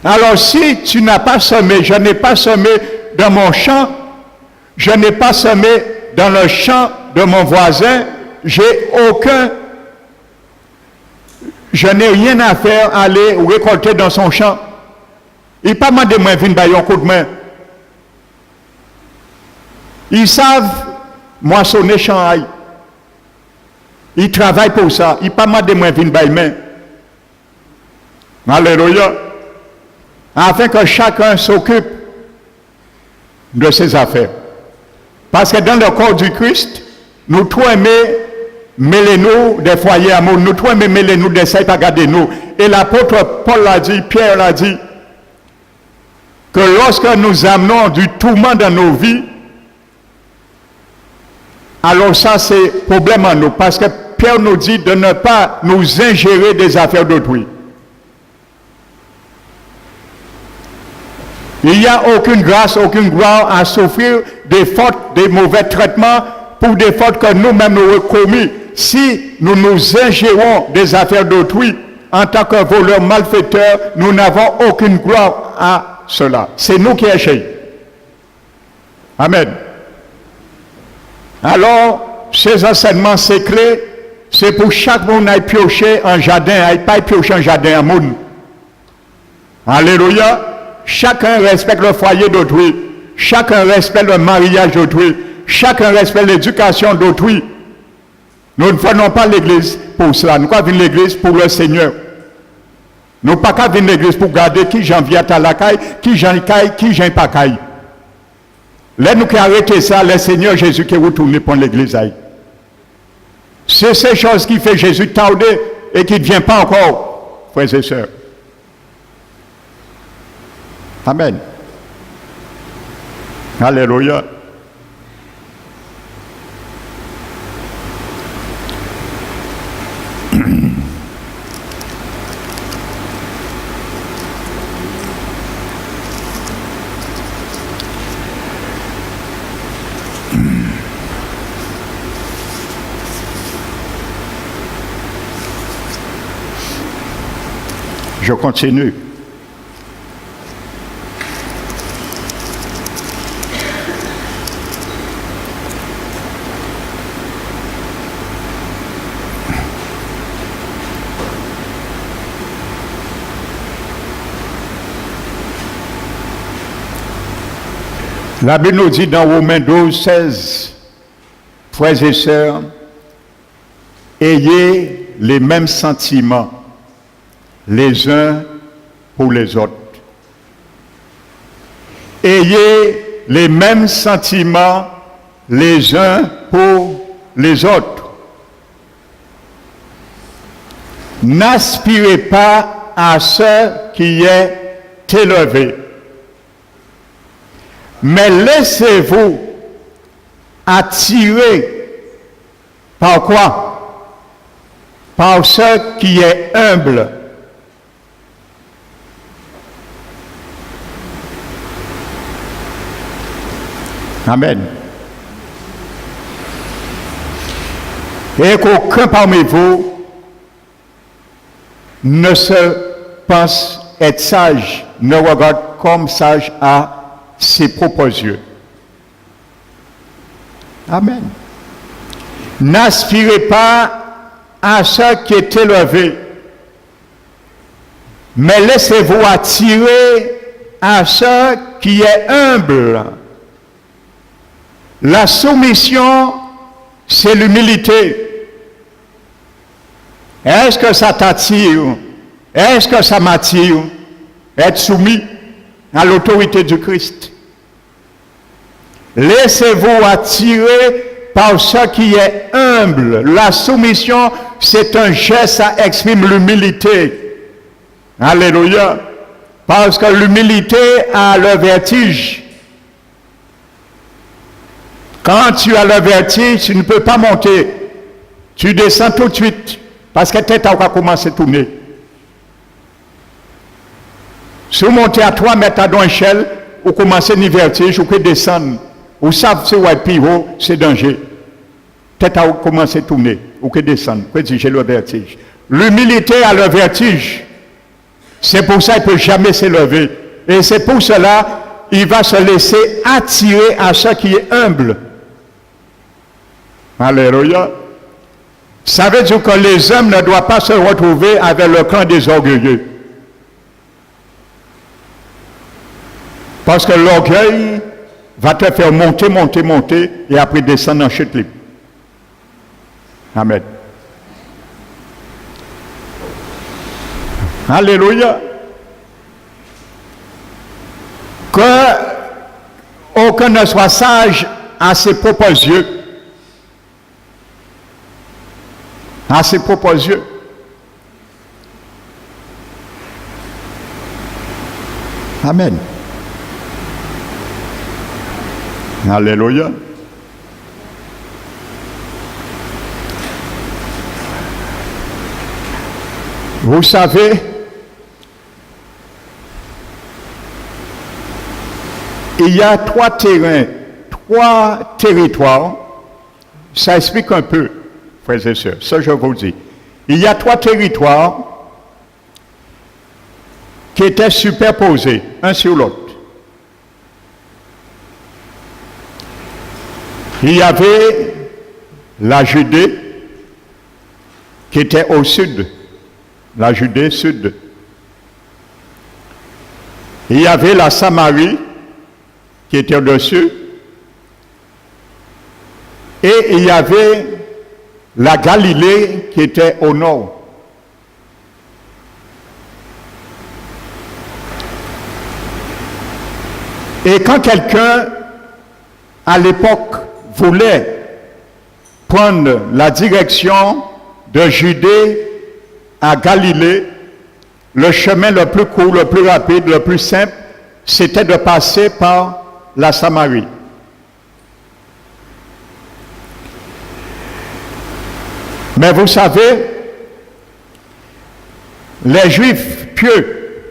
Alors si tu n'as pas semé, je n'ai pas semé dans mon champ, je n'ai pas semé dans le champ de mon voisin, j'ai aucun je n'ai rien à faire aller récolter dans son champ. Il pas demandé moi de venir un coup de main. Ils savent moissonner champ. Ils travaillent pour ça. Ils pas demandé moi de venir main. Alléluia. Afin que chacun s'occupe de ses affaires. Parce que dans le corps du Christ, nous tous aimons mêler-nous des foyers amour, nous tous aimons mêler-nous des saints, pas garder nous. Et l'apôtre Paul l'a dit, Pierre l'a dit, que lorsque nous amenons du tourment dans nos vies, alors ça c'est problème à nous. Parce que Pierre nous dit de ne pas nous ingérer des affaires d'autrui. Il n'y a aucune grâce, aucune gloire à souffrir des fautes, des mauvais traitements pour des fautes que nous-mêmes nous avons commis. Si nous nous ingérons des affaires d'autrui, en tant que voleurs malfaiteurs, nous n'avons aucune gloire à cela. C'est nous qui échouons. Amen. Alors, ces enseignements, ces clés, c'est pour chaque monde à piocher un jardin, à pas piocher un jardin à monde. Alléluia. Chacun respecte le foyer d'autrui. Chacun respecte le mariage d'autrui. Chacun respecte l'éducation d'autrui. Nous ne venons pas l'église pour cela. Nous venons l'église pour le Seigneur. Nous ne pas qu'à venir l'église pour garder qui j'en viens à la caille, qui j'en caille, qui j'en pas caille. Là, nous qui arrêtons ça, le Seigneur Jésus qui est retourné pour l'église. C'est ces choses qui fait Jésus tarder et qui ne vient pas encore, frères et sœurs. Amen. Alléluia. Je continue. La Bible nous dit dans Romains 12, 16, frères et sœurs, ayez les mêmes sentiments les uns pour les autres. Ayez les mêmes sentiments les uns pour les autres. N'aspirez pas à ce qui est élevé, mais laissez-vous attirer par quoi? Par ce qui est humble. Amen. Et qu'aucun parmi vous ne se pense être sage, ne regarde comme sage à ses propres yeux. Amen. N'aspirez pas à ce qui est élevé, mais laissez-vous attirer à ce qui est humble. La soumission, c'est l'humilité. Est-ce que ça t'attire? Est-ce que ça m'attire? Être soumis à l'autorité du Christ. Laissez-vous attirer par ce qui est humble. La soumission, c'est un geste, ça exprime l'humilité. Alléluia. Parce que l'humilité a le vertige. Quand tu as le vertige, tu ne peux pas monter. Tu descends tout de suite. Parce que tête a commencé à tourner. Si vous montez à 3 mètres à l'échelle, vous commencez à vertige, vous pouvez descendre. Vous savez si vous êtes plus haut, c'est danger. Tête a commencé à tourner, vous pouvez descendre. Vous pouvez dire j'ai le vertige. L'humilité a le vertige. C'est pour ça qu'il ne peut jamais s'élever. Et c'est pour cela il va se laisser attirer à ce qui est humble. Alléluia. Ça veut dire que les hommes ne doivent pas se retrouver avec le camp des orgueilleux. Parce que l'orgueil va te faire monter, monter, monter, et après descendre en chute libre. Amen. Alléluia. Que aucun ne soit sage à ses propres yeux. À ses propres yeux. Amen. Alléluia. Vous savez, il y a trois territoires, ça explique un peu, frères et sœurs, ça je vous dis. Il y a trois territoires qui étaient superposés, un sur l'autre. Il y avait la Judée qui était au sud, la Judée sud. Il y avait la Samarie qui était au-dessus. Et il y avait la Galilée qui était au nord. Et quand quelqu'un, à l'époque, voulait prendre la direction de Judée à Galilée, le chemin le plus court, le plus rapide, le plus simple, c'était de passer par la Samarie. Mais vous savez, les Juifs pieux,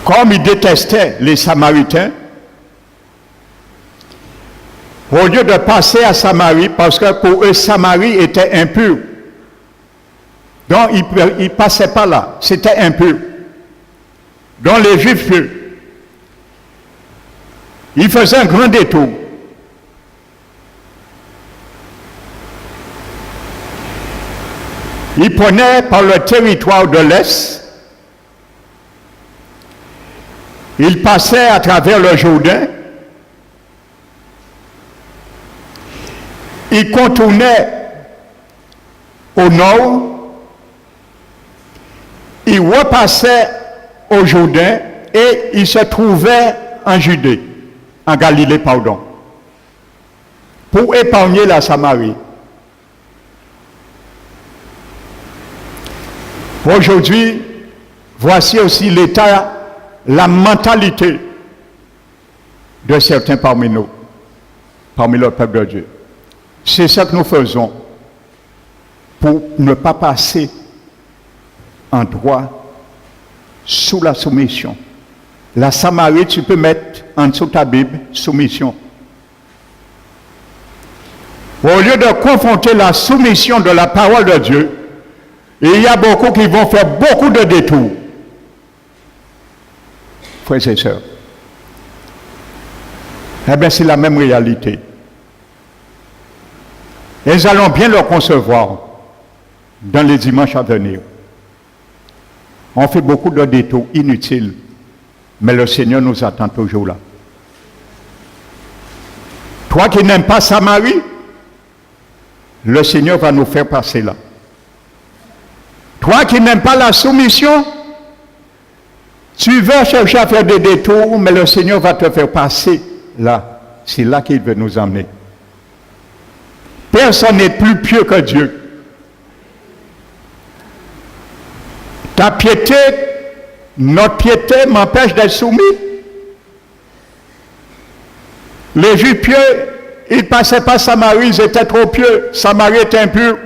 comme ils détestaient les Samaritains, au lieu de passer à Samarie, parce que pour eux, Samarie était impure. Donc, ils ne passaient pas là. C'était impur. Donc, les Juifs, ils faisaient un grand détour. Ils prenaient par le territoire de l'Est. Ils passaient à travers le Jourdain. Ils contournaient au nord. Ils repassaient au Jourdain et ils se trouvaient en Judée, en Galilée, pardon, pour épargner la Samarie. Aujourd'hui, voici aussi l'état, la mentalité de certains parmi nous, parmi le peuple de Dieu. C'est ce que nous faisons pour ne pas passer en droit sous la soumission. La Samarie, tu peux mettre en dessous ta Bible, soumission. Au lieu de confronter la soumission de la parole de Dieu, il y a beaucoup qui vont faire beaucoup de détours. Frères et sœurs. Eh bien, c'est la même réalité. Et nous allons bien le concevoir dans les dimanches à venir. On fait beaucoup de détours inutiles, mais le Seigneur nous attend toujours là. Toi qui n'aimes pas Samarie, le Seigneur va nous faire passer là. Toi qui n'aimes pas la soumission, tu veux chercher à faire des détours, mais le Seigneur va te faire passer là. C'est là qu'il veut nous emmener. Personne n'est plus pieux que Dieu. Ta piété, notre piété m'empêche d'être soumis. Les Juifs pieux, ils ne passaient pas Samarie, ils étaient trop pieux. Samarie était impure.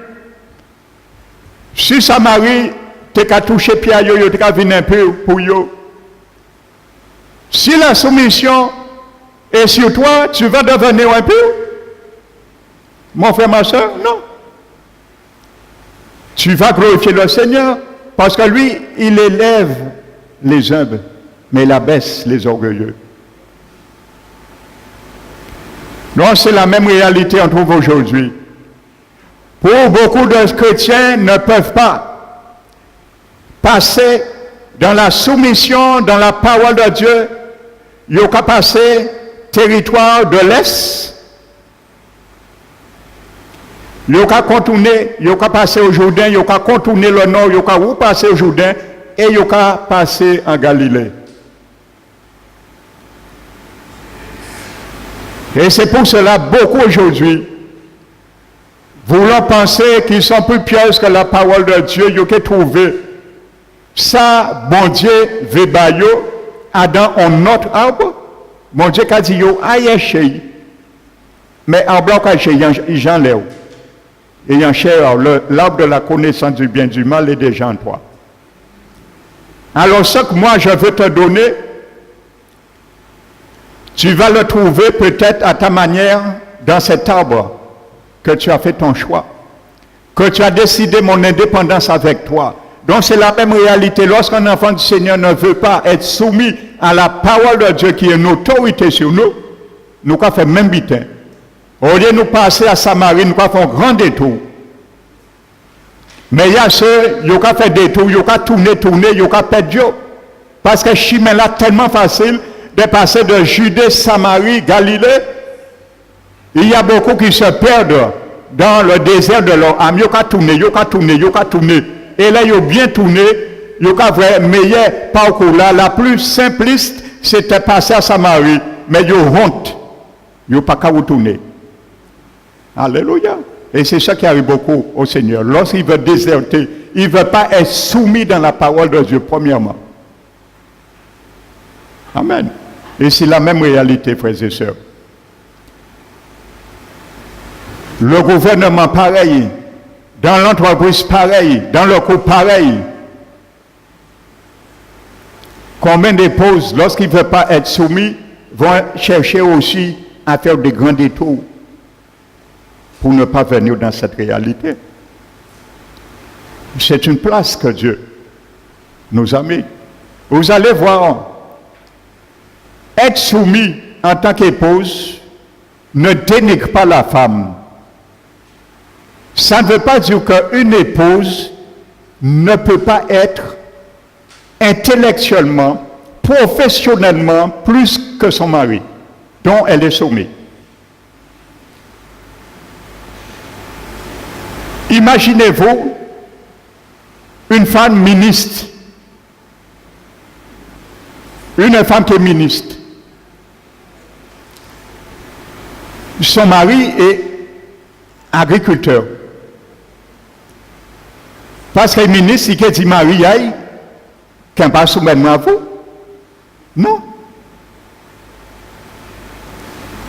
Si Samarie, tu as touché Pierre, tu as vu impur pour eux. Si la soumission est sur toi, tu vas devenir impur. Mon frère, ma soeur, non. Tu vas glorifier le Seigneur parce que lui, il élève les humbles, mais il abaisse les orgueilleux. Non, c'est la même réalité qu'on trouve aujourd'hui. Pour beaucoup de chrétiens ne peuvent pas passer dans la soumission, dans la parole de Dieu. Ils n'ont qu'à passer territoire de l'Est. Ils n'ont qu'à contourner, ils n'ont qu'à passer au Jourdain, ils n'ont qu'à contourner le nord, ils n'ont qu'à repasser au Jourdain et ils n'ont qu'à passer en Galilée. Et c'est pour cela, beaucoup aujourd'hui, voulant penser qu'ils sont plus pieux que la parole de Dieu, ils ont trouvé ça, bon Dieu, veut Adam en notre arbre. Mon Dieu a dit, yo, aïe, chez mais en blanc, il j'en l'ai. Et en chair, l'arbre de la connaissance du bien et du mal est déjà en toi. Alors, ce que moi je veux te donner, tu vas le trouver peut-être à ta manière dans cet arbre que tu as fait ton choix, que tu as décidé mon indépendance avec toi. Donc c'est la même réalité. Lorsqu'un enfant du Seigneur ne veut pas être soumis à la parole de Dieu qui est une autorité sur nous, nous avons fait même bitin. Au lieu de nous passer à Samarie, nous avons fait un grand détour. Mais il y a ceux qui ont fait détour, ils ont tourné, ils ont perdu. Parce que le chemin là tellement facile de passer de Judée, Samarie, Galilée. Il y a beaucoup qui se perdent dans le désert de leur âme. Ils ont tourné. Et là, ils ont bien tourné. Ils ont fait le meilleur parcours là. La plus simpliste, c'était passer à Samarie. Mais ils ont honte. Ils n'ont pas qu'à retourner. Alléluia. Et c'est ça qui arrive beaucoup au Seigneur. Lorsqu'il veut déserter, il ne veut pas être soumis dans la parole de Dieu, premièrement. Amen. Et c'est la même réalité, frères et sœurs. Le gouvernement pareil, dans l'entreprise pareil, dans le couple pareil. Combien d'épouses, lorsqu'ils ne veulent pas être soumis, vont chercher aussi à faire des grands détours pour ne pas venir dans cette réalité. C'est une place que Dieu nous a mis. Vous allez voir, être soumis en tant qu'épouse ne dénigre pas la femme. Ça ne veut pas dire qu'une épouse ne peut pas être intellectuellement, professionnellement plus que son mari, dont elle est soumise. Imaginez-vous une femme ministre, une femme qui est ministre. Son mari est agriculteur. Parce que le ministre, il dit Marie, qu'il n'a pas soumis à vous. Non.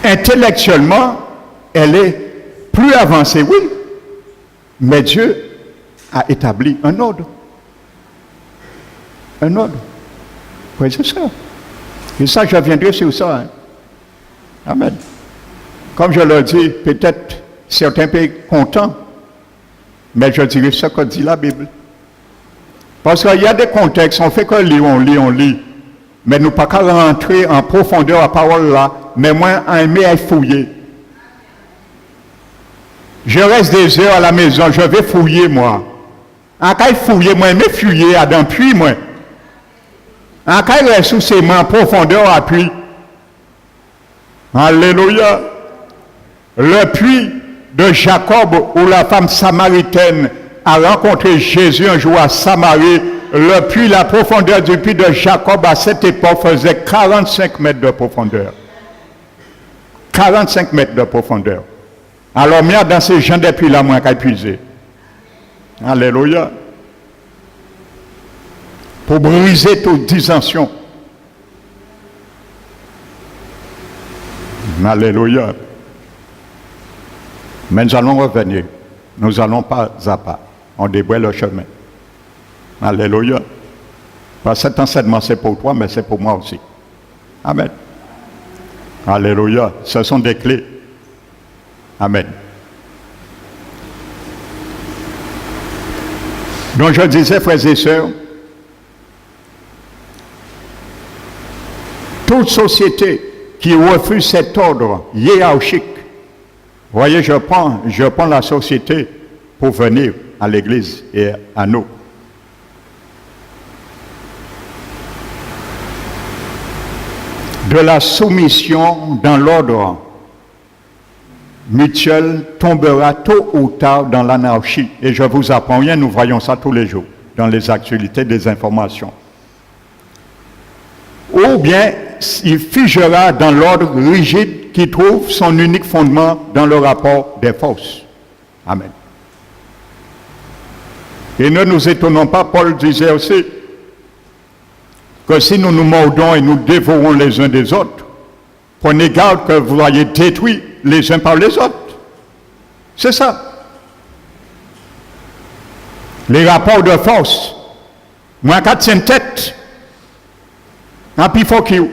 Intellectuellement, elle est plus avancée, oui. Mais Dieu a établi un ordre. Un ordre. Oui, c'est ça. Et ça, je reviendrai sur ça. Hein. Amen. Comme je le dis, peut-être certains pays contents, mais je dirais ce que dit la Bible. Parce qu'il y a des contextes, on fait que on lit. Mais nous ne pouvons pas rentrer en profondeur à la parole là, mais moi, aimer à fouiller. Je reste des heures à la maison, je vais fouiller moi. En cas de fouiller, moi, je vais fouiller à d'un puits, moi. En cas de sous ses mains en profondeur à puits. Alléluia. Le puits de Jacob, où la femme samaritaine a rencontré Jésus un jour à Samarie, le puits, la profondeur du puits de Jacob à cette époque faisait 45 mètres de profondeur. 45 mètres de profondeur. Alors, moi, dans ces gens de puits là, moi, qu'à épuiser. Alléluia. Pour briser toute dissension. Alléluia. Mais nous allons revenir. Nous allons pas à pas. On débrayera le chemin. Alléluia. Parce que cet enseignement, c'est pour toi, mais c'est pour moi aussi. Amen. Alléluia. Ce sont des clés. Amen. Donc je disais, frères et sœurs, toute société qui refuse cet ordre hiérarchique Voyez, je prends la société pour venir à l'église et à nous. De la soumission dans l'ordre mutuel tombera tôt ou tard dans l'anarchie. Et je vous apprends rien, nous voyons ça tous les jours dans les actualités des informations. Ou bien il figera dans l'ordre rigide qui trouve son unique fondement dans le rapport des forces. Amen. Et ne nous étonnons pas, Paul disait aussi que si nous nous mordons et nous dévorons les uns des autres, prenez garde que vous soyez détruits les uns par les autres. C'est ça. Les rapports de force. Moi, quand tiens tête, un plus fort qu'il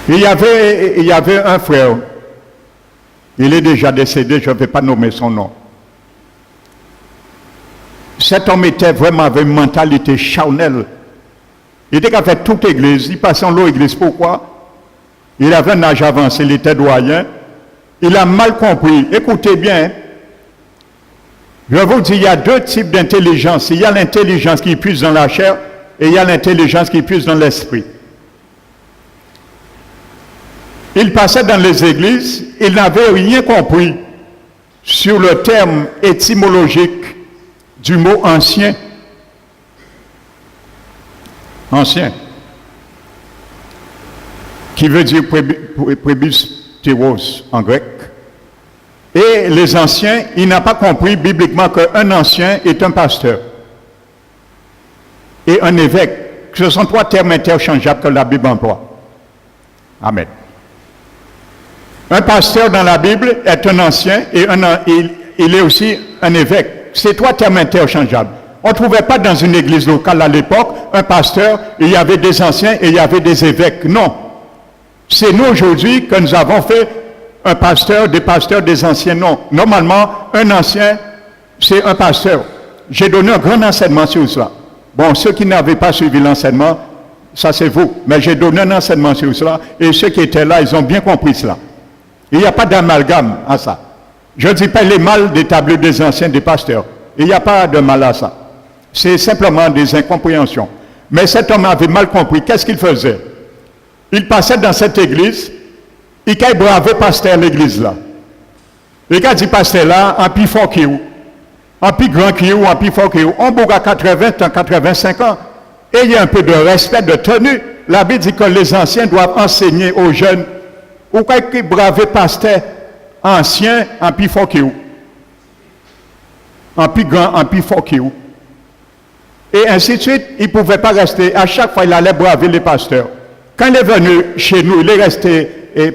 y avait un frère, il est déjà décédé, je ne vais pas nommer son nom. Cet homme était vraiment avec une mentalité charnelle. Il était qu'à faire toute l'église, il passait en l'eau église. Pourquoi? Il avait un âge avancé, il était doyen. Il a mal compris. Écoutez bien, je vous dis, il y a deux types d'intelligence. Il y a l'intelligence qui puise dans la chair et il y a l'intelligence qui puise dans l'esprit. Il passait dans les églises, il n'avait rien compris sur le terme étymologique du mot ancien. Ancien. Qui veut dire presbyteros en grec. Et les anciens, il n'a pas compris bibliquement qu'un ancien est un pasteur et un évêque. Ce sont trois termes interchangeables que la Bible emploie. Amen. Un pasteur dans la Bible est un ancien et il est aussi un évêque. C'est trois termes interchangeables. On ne trouvait pas dans une église locale à l'époque un pasteur, il y avait des anciens et il y avait des évêques. Non. C'est nous aujourd'hui que nous avons fait un pasteur, des anciens. Non. Normalement, un ancien, c'est un pasteur. J'ai donné un grand enseignement sur cela. Bon, ceux qui n'avaient pas suivi l'enseignement, ça c'est vous. Mais j'ai donné un enseignement sur cela et ceux qui étaient là, ils ont bien compris cela. Il n'y a pas d'amalgame à ça. Je ne dis pas les mal d'établir des anciens, des pasteurs. Il n'y a pas de mal à ça. C'est simplement des incompréhensions. Mais cet homme avait mal compris. Qu'est-ce qu'il faisait? Il passait dans cette église, il a bravé pasteur l'église là. Il a dit pasteur là, en plus fort qu'il en plus grand qu'il en plus fort qu'il on bourra 80 ans, 85 ans. Et il y a un peu de respect, de tenue. La Bible dit que les anciens doivent enseigner aux jeunes. Ou qu'il bravé pasteur ancien, en plus fort qu'il en plus grand, en plus fort qu'il et ainsi de suite, il ne pouvait pas rester. À chaque fois, il allait braver les pasteurs. Quand il est venu chez nous, il est resté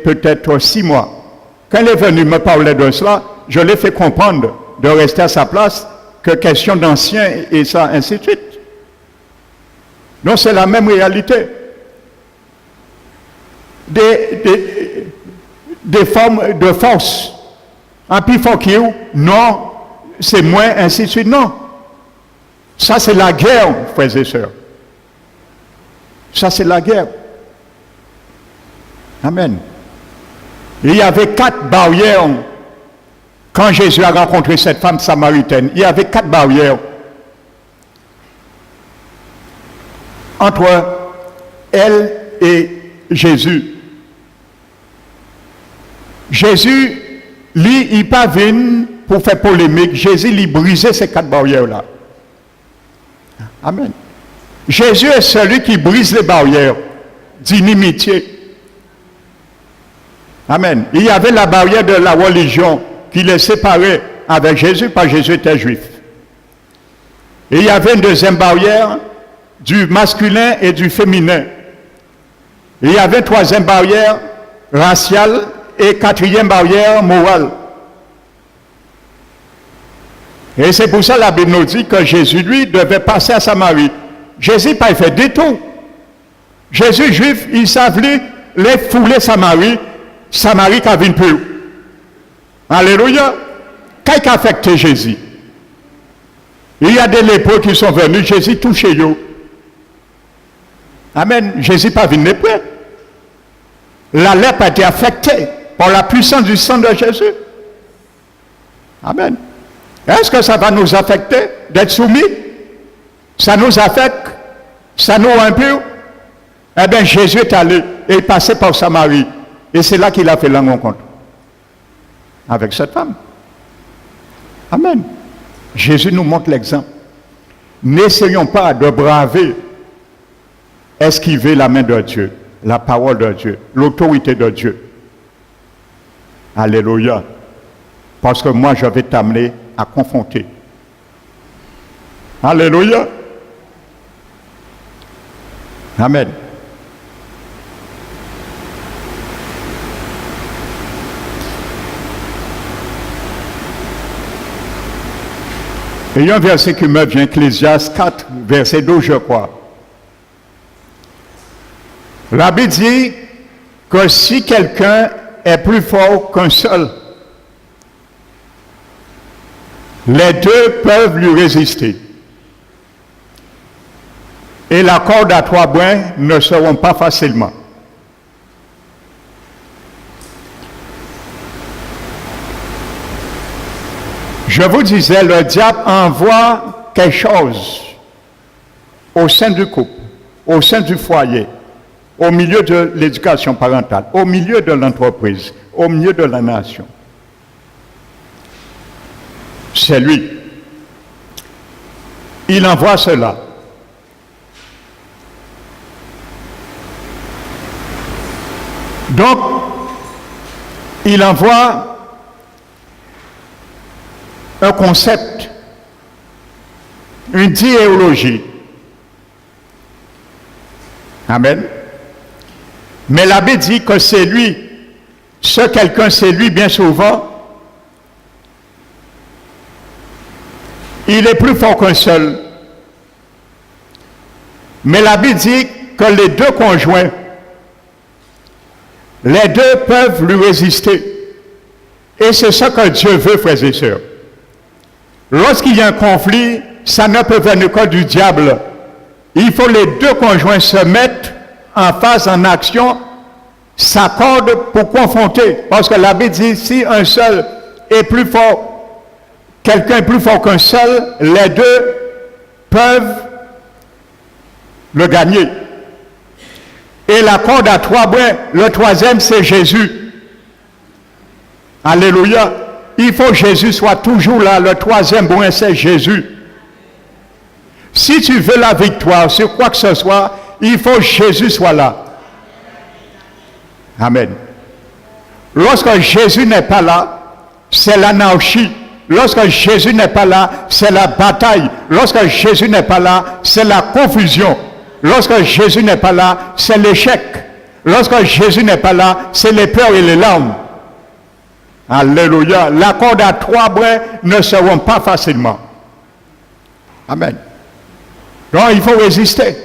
peut-être 6 mois. Quand il est venu me parler de cela, je l'ai fait comprendre de rester à sa place, que question d'anciens et ça, ainsi de suite. Donc c'est la même réalité. Des formes de force. Un plus fort qu'il non, c'est moins, ainsi de suite, non. Ça, c'est la guerre, frères et sœurs. Ça, c'est la guerre. Amen. Il y avait 4 barrières quand Jésus a rencontré cette femme samaritaine. Il y avait 4 barrières entre elle et Jésus. Jésus, lui, il pas venu pour faire polémique. Jésus, il brisait ces 4 barrières-là. Amen. Jésus est celui qui brise les barrières d'inimitié. Amen. Il y avait la barrière de la religion qui les séparait avec Jésus, parce que Jésus était juif. Et il y avait une deuxième barrière du masculin et du féminin. Et il y avait une troisième barrière raciale et quatrième barrière morale. Et c'est pour ça que la Bible nous dit que Jésus, lui, devait passer à Samarie. Jésus n'a pas fait détour. Jésus, juif, il savait les fouler Samarie qui a vu peu. Alléluia. Qu'est-ce qui a affecté Jésus? Il y a des lépreux qui sont venus, Jésus touché eux. Amen. Jésus pas venu lépreux. la lèpre a été affectée par la puissance du sang de Jésus. Amen. Est-ce que ça va nous affecter d'être soumis? Ça nous affecte? Ça nous impure? Eh bien, Jésus est allé et il passait par Samarie. Et c'est là qu'il a fait la rencontre avec cette femme. Amen. Jésus nous montre l'exemple. N'essayons pas de braver, esquiver la main de Dieu, la parole de Dieu, l'autorité de Dieu. Alléluia. Parce que moi, je vais t'amener à confronter. Alléluia. Amen. Il y a un verset qui me vient, Ecclésiaste 4, verset 12, je crois. La Bible dit que si quelqu'un est plus fort qu'un seul, les deux peuvent lui résister. Et la corde à trois brins ne se rompt pas facilement. Je vous disais, le diable envoie quelque chose au sein du couple, au sein du foyer, au milieu de l'éducation parentale, au milieu de l'entreprise, au milieu de la nation. C'est lui. Il envoie cela. Donc, il envoie un concept, une idéologie. Amen. Mais la Bible dit que c'est lui, ce quelqu'un c'est lui bien souvent, il est plus fort qu'un seul. Mais la Bible dit que les deux conjoints, les deux peuvent lui résister. Et c'est ce que Dieu veut, frères et sœurs. Lorsqu'il y a un conflit, ça ne peut venir que du diable. Il faut les deux conjoints se mettre en phase, en action, s'accordent pour confronter. Parce que la Bible dit, si un seul est plus fort, quelqu'un est plus fort qu'un seul, les deux peuvent le gagner. Et la corde à trois brins, le troisième, c'est Jésus. Alléluia. Il faut que Jésus soit toujours là. Le troisième brin, c'est Jésus. Si tu veux la victoire sur quoi que ce soit, il faut que Jésus soit là. Amen. Lorsque Jésus n'est pas là, c'est l'anarchie. Lorsque Jésus n'est pas là, c'est la bataille. Lorsque Jésus n'est pas là, c'est la confusion. Lorsque Jésus n'est pas là, c'est l'échec. Lorsque Jésus n'est pas là, c'est les peurs et les larmes. Alléluia. La corde à trois brins ne se rompt pas facilement. Amen. Donc il faut résister.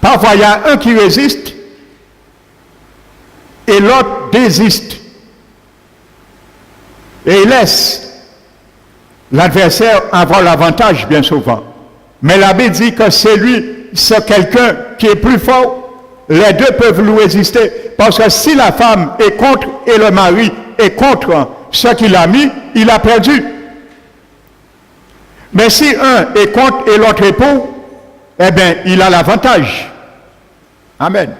Parfois il y a un qui résiste et l'autre désiste. Et il laisse l'adversaire avoir l'avantage bien souvent. Mais la Bible dit que c'est lui, c'est quelqu'un qui est plus fort. Les deux peuvent lui résister. Parce que si la femme est contre et le mari est contre ce qu'il a mis, il a perdu. Mais si un est contre et l'autre est pour, eh bien, il a l'avantage. Amen.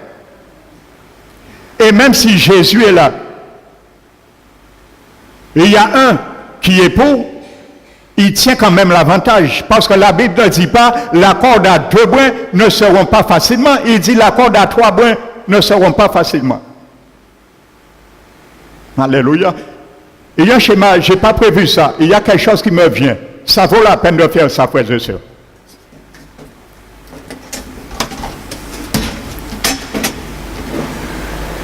Et même si Jésus est là, il y a un qui est pour, il tient quand même l'avantage. Parce que la Bible ne dit pas la corde à deux brins ne se rompt pas facilement. Il dit la corde à trois brins ne se rompt pas facilement. Alléluia. Il y a un schéma, je n'ai pas prévu ça. Il y a quelque chose qui me vient. Ça vaut la peine de faire ça, frères et sœurs.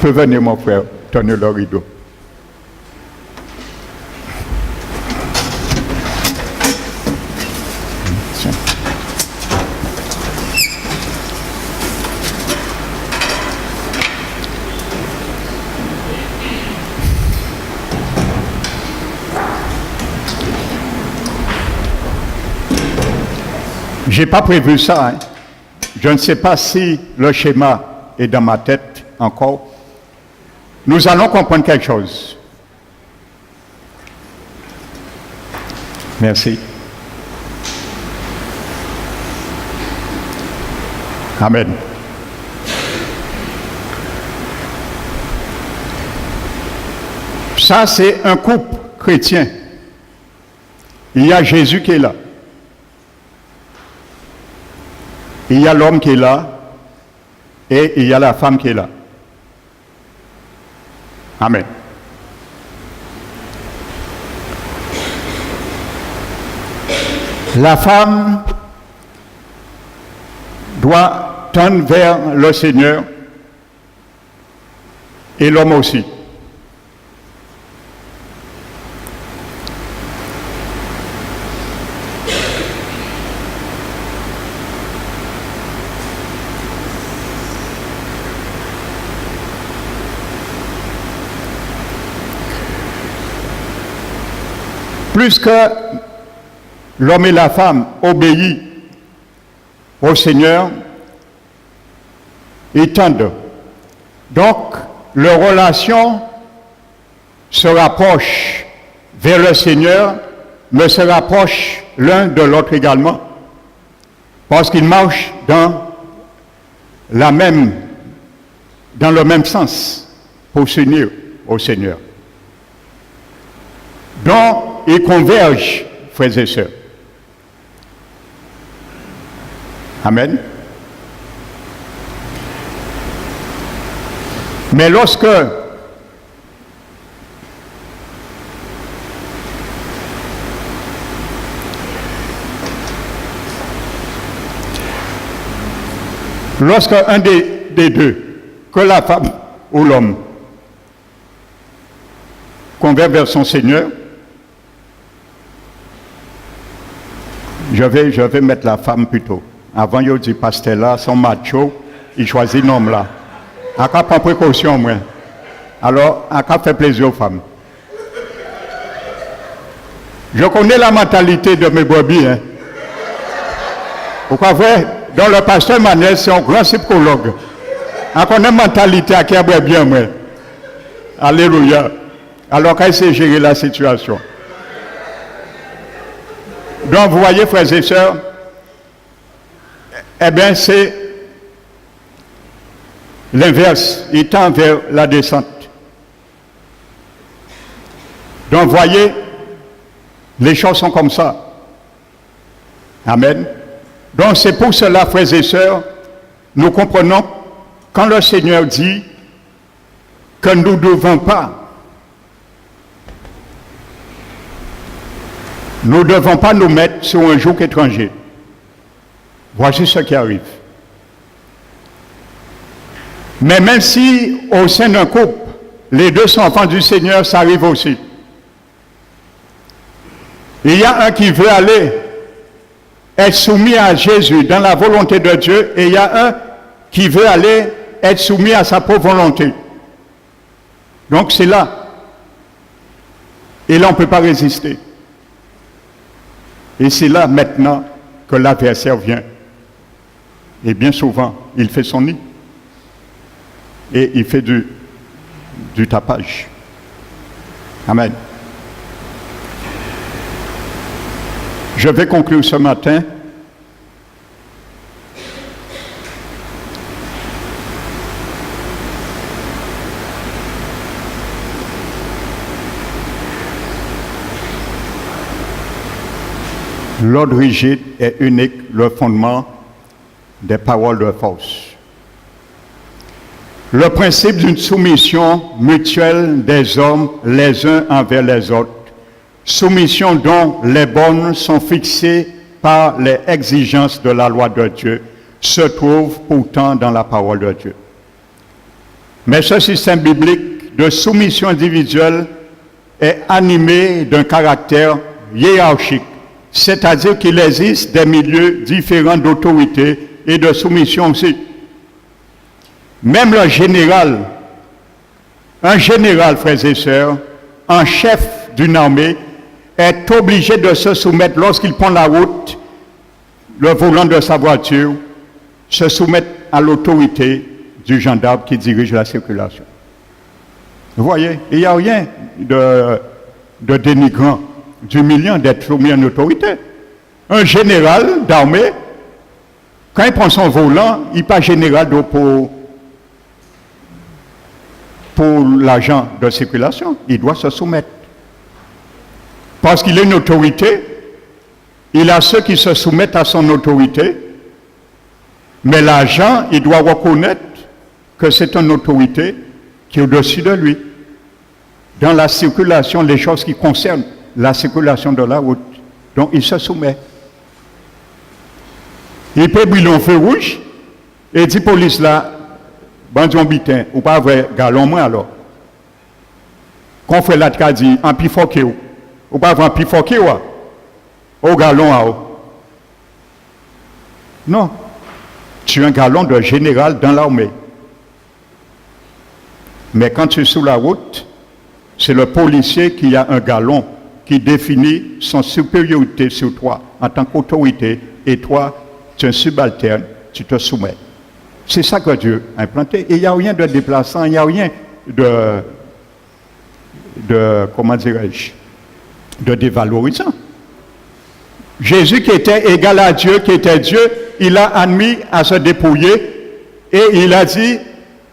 Tu peux venir, mon frère, tourner le rideau. Je n'ai pas prévu ça. Hein. Je ne sais pas si le schéma est dans ma tête. encore, nous allons comprendre quelque chose. Merci. Amen. Ça, c'est un couple chrétien. Il y a Jésus qui est là. Il y a l'homme qui est là. Et il y a la femme qui est là. Amen. La femme doit tendre vers le Seigneur et l'homme aussi. Plus que l'homme et la femme obéissent au Seigneur, ils tendent. Donc, leur relation se rapproche vers le Seigneur, mais se rapproche l'un de l'autre également, parce qu'ils marchent dans le même sens pour s'unir au Seigneur. Donc, ils convergent, frères et sœurs. Amen. Mais lorsque un des deux, que la femme ou l'homme, converge vers son Seigneur, je vais mettre la femme plutôt. Avant, il dit pasteur là, son macho, il choisit l'homme là. À quoi prendre précaution, moi. Alors, à quoi faire plaisir aux femmes. Je connais la mentalité de mes brebis. Hein. Pourquoi vrai? Dans le pasteur Manuel, c'est un grand psychologue. On connaît la mentalité à qui a bien, moi. Alléluia. Alors, quand il sait gérer la situation. Donc, vous voyez, frères et sœurs, eh bien, c'est l'inverse. Il tend vers la descente. Donc, vous voyez, les choses sont comme ça. Amen. Donc, c'est pour cela, frères et sœurs, nous comprenons quand le Seigneur dit que nous ne devons pas nous mettre sur un joug étranger. Voici ce qui arrive. Mais même si au sein d'un couple, les deux sont enfants du Seigneur, ça arrive aussi. Il y a un qui veut aller être soumis à Jésus dans la volonté de Dieu, et il y a un qui veut aller être soumis à sa propre volonté. Donc c'est là. Et là, on ne peut pas résister. Et c'est là maintenant que l'adversaire vient. Et bien souvent, il fait son nid. Et il fait du tapage. Amen. Je vais conclure ce matin. L'ordre rigide est unique, le fondement des paroles de force. Le principe d'une soumission mutuelle des hommes les uns envers les autres, soumission dont les bornes sont fixées par les exigences de la loi de Dieu, se trouve pourtant dans la parole de Dieu. Mais ce système biblique de soumission individuelle est animé d'un caractère hiérarchique, c'est-à-dire qu'il existe des milieux différents d'autorité et de soumission aussi. Même le général, un général, frères et sœurs, un chef d'une armée, est obligé de se soumettre lorsqu'il prend la route, le volant de sa voiture, se soumettre à l'autorité du gendarme qui dirige la circulation. Vous voyez, il n'y a rien de dénigrant, d'humiliant d'être soumis à une autorité. Un général d'armée, quand il prend son volant, il n'est pas général pour l'agent de circulation. Il doit se soumettre. Parce qu'il est une autorité, il a ceux qui se soumettent à son autorité, mais l'agent, il doit reconnaître que c'est une autorité qui est au-dessus de lui. Dans la circulation, les choses qui concernent la circulation de la route. Donc, il se soumet. Il peut brûler un feu rouge et dit police là, bandit bitin, ou pas vrai, galon moi alors. Qu'on fait là, tu dit, en pifoké ou pas vrai, en pifoké ou au galon à haut. Non. Tu es un galon de général dans l'armée. Mais quand tu es sur la route, c'est le policier qui a un galon qui définit son supériorité sur toi en tant qu'autorité, et toi, tu es un subalterne, tu te soumets. C'est ça que Dieu a implanté. Et il n'y a rien de déplaçant, il n'y a rien de comment dirais-je, de dévalorisant. Jésus qui était égal à Dieu, qui était Dieu, il a admis à se dépouiller et il a dit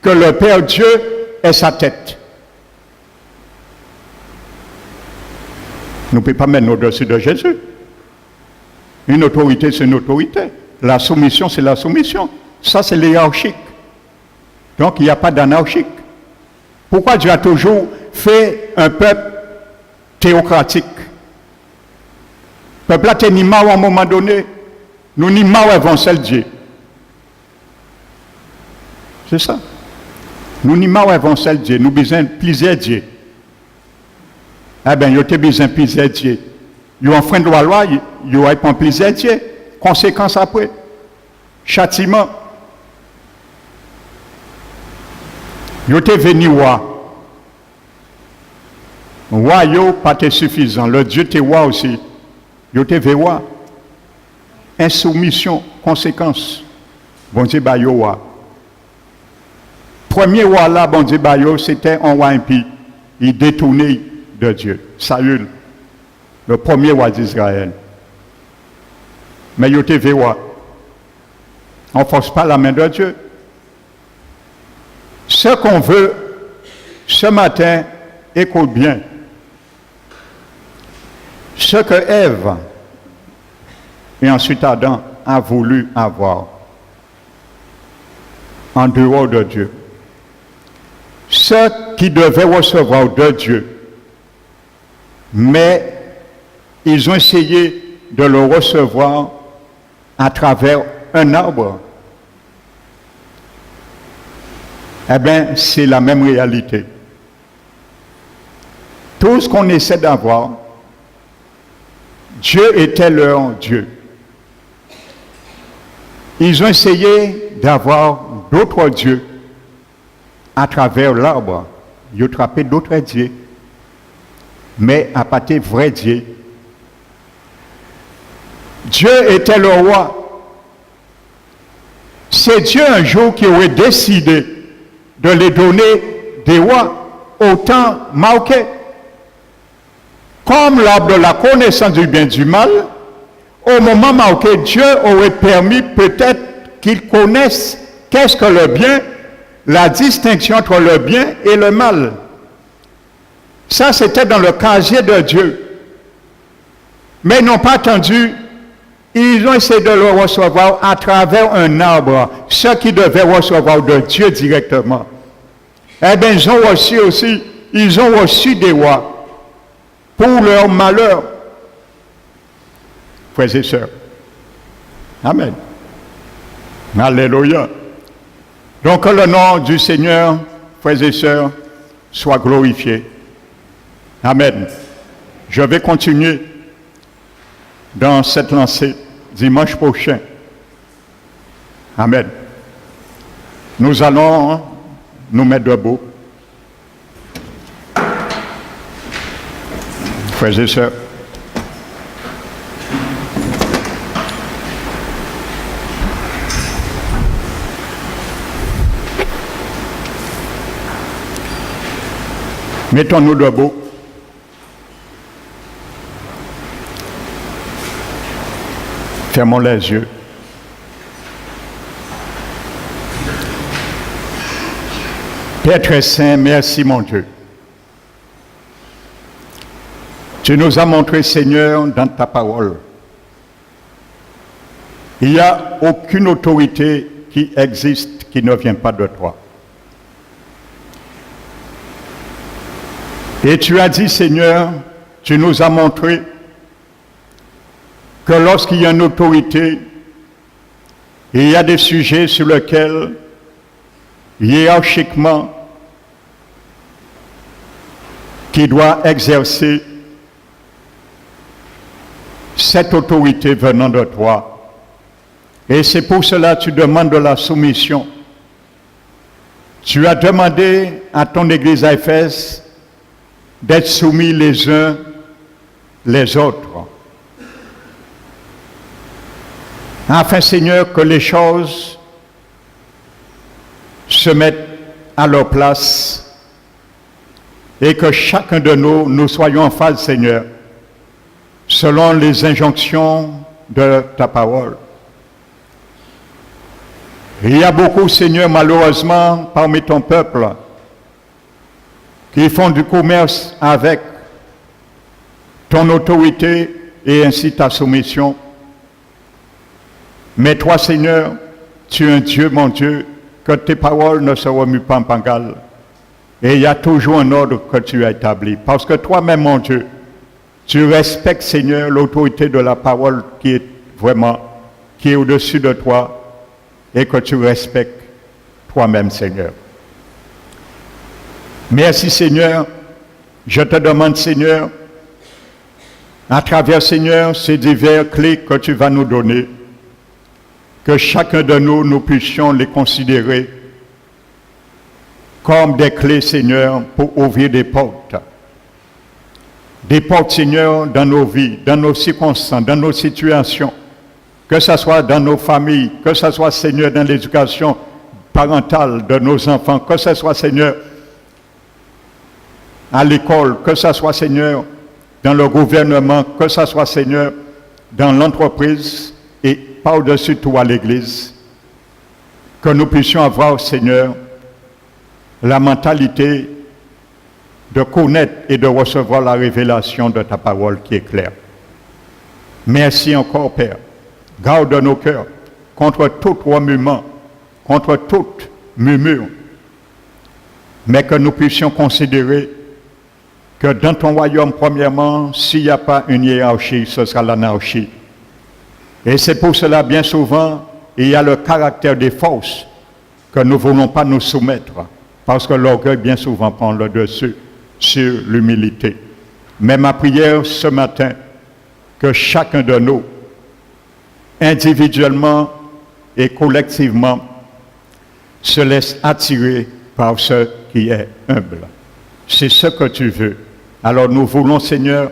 que le Père Dieu est sa tête. Nous ne pouvons pas mettre au-dessus de Jésus. Une autorité, c'est une autorité. La soumission, c'est la soumission. Ça, c'est l'hiérarchique. Donc, il n'y a pas d'anarchique. Pourquoi Dieu a toujours fait un peuple théocratique? Le peuple là, ni marre à un moment donné. Nous ni marre avant seul Dieu. C'est ça. Nous ni marre avant seul Dieu. Nous besoin plusieurs dieux. Eh bien, il y a besoin de plusieurs dieux. Il y a un frein de la loi, il y a pas plusieurs dieux. Conséquence après. Châtiment. Il y a venu roi. Roi, il pas suffisant. Le Dieu te roi aussi. Il y a roi. Insoumission, conséquence. Bon Dieu, bah, yo roi. Premier roi là, bon Dieu, bah, yo, c'était un roi impie. Il détournait de Dieu. Saül, le premier roi d'Israël. Mais il était roi. On ne force pas la main de Dieu. Ce qu'on veut, ce matin, écoute bien. Ce que Ève et ensuite Adam a voulu avoir en dehors de Dieu. Ce qui devaient recevoir de Dieu. Mais ils ont essayé de le recevoir à travers un arbre. Eh bien, c'est la même réalité. Tout ce qu'on essaie d'avoir, Dieu était leur Dieu. Ils ont essayé d'avoir d'autres dieux à travers l'arbre. Ils ont attrapé d'autres dieux. Mais à partir de vrai Dieu. Dieu était le roi. C'est Dieu un jour qui aurait décidé de les donner des rois au temps marqué. Comme l'arbre de la connaissance du bien et du mal, au moment marqué, Dieu aurait permis peut-être qu'ils connaissent qu'est-ce que le bien, la distinction entre le bien et le mal. Ça, c'était dans le casier de Dieu. Mais ils n'ont pas attendu. Ils ont essayé de le recevoir à travers un arbre, ceux qui devaient recevoir de Dieu directement. Eh bien, ils ont reçu des rois pour leur malheur. Frères et sœurs. Amen. Alléluia. Donc, que le nom du Seigneur, frères et sœurs, soit glorifié. Amen. Je vais continuer dans cette lancée dimanche prochain. Amen. Nous allons nous mettre debout. Frères et sœurs. Mettons-nous debout. Fermons les yeux. Père très saint, merci mon Dieu. Tu nous as montré, Seigneur, dans ta parole. Il n'y a aucune autorité qui existe qui ne vient pas de toi. Et tu as dit, Seigneur, tu nous as montré que lorsqu'il y a une autorité, il y a des sujets sur lesquels, hiérarchiquement, qui doit exercer cette autorité venant de toi. Et c'est pour cela que tu demandes de la soumission. Tu as demandé à ton Église à Éphèse d'être soumis les uns les autres. Afin, Seigneur, que les choses se mettent à leur place et que chacun de nous soyons en phase, Seigneur, selon les injonctions de ta parole. Il y a beaucoup, Seigneur, malheureusement, parmi ton peuple, qui font du commerce avec ton autorité et ainsi ta soumission. Mais toi, Seigneur, tu es un Dieu, mon Dieu, que tes paroles ne se remuent pas en pangale. Et il y a toujours un ordre que tu as établi. Parce que toi-même, mon Dieu, tu respectes, Seigneur, l'autorité de la parole qui est vraiment, qui est au-dessus de toi et que tu respectes toi-même, Seigneur. Merci, Seigneur. Je te demande, Seigneur, à travers, Seigneur, ces diverses clés que tu vas nous donner, que chacun de nous puissions les considérer comme des clés, Seigneur, pour ouvrir des portes. Des portes, Seigneur, dans nos vies, dans nos circonstances, dans nos situations, que ce soit dans nos familles, que ce soit, Seigneur, dans l'éducation parentale de nos enfants, que ce soit, Seigneur, à l'école, que ce soit, Seigneur, dans le gouvernement, que ce soit, Seigneur, dans l'entreprise et par-dessus tout à l'Église, que nous puissions avoir, Seigneur, la mentalité de connaître et de recevoir la révélation de ta parole qui est claire. Merci encore, Père. Garde nos cœurs contre tout remuement, contre toute murmure, mais que nous puissions considérer que dans ton royaume, premièrement, s'il n'y a pas une hiérarchie, ce sera l'anarchie. Et c'est pour cela, bien souvent, il y a le caractère des forces que nous ne voulons pas nous soumettre, parce que l'orgueil, bien souvent, prend le dessus sur l'humilité. Mais ma prière ce matin, que chacun de nous, individuellement et collectivement, se laisse attirer par ce qui est humble. C'est ce que tu veux. Alors nous voulons, Seigneur,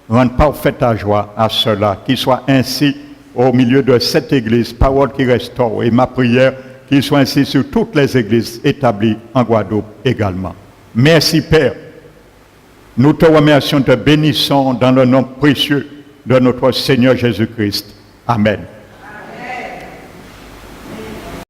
rendre parfaite ta joie à cela, qu'il soit ainsi au milieu de cette Église, parole qui restaure, et ma prière, qu'il soit ainsi sur toutes les églises établies en Guadeloupe également. Merci, Père. Nous te remercions, te bénissons dans le nom précieux de notre Seigneur Jésus-Christ. Amen.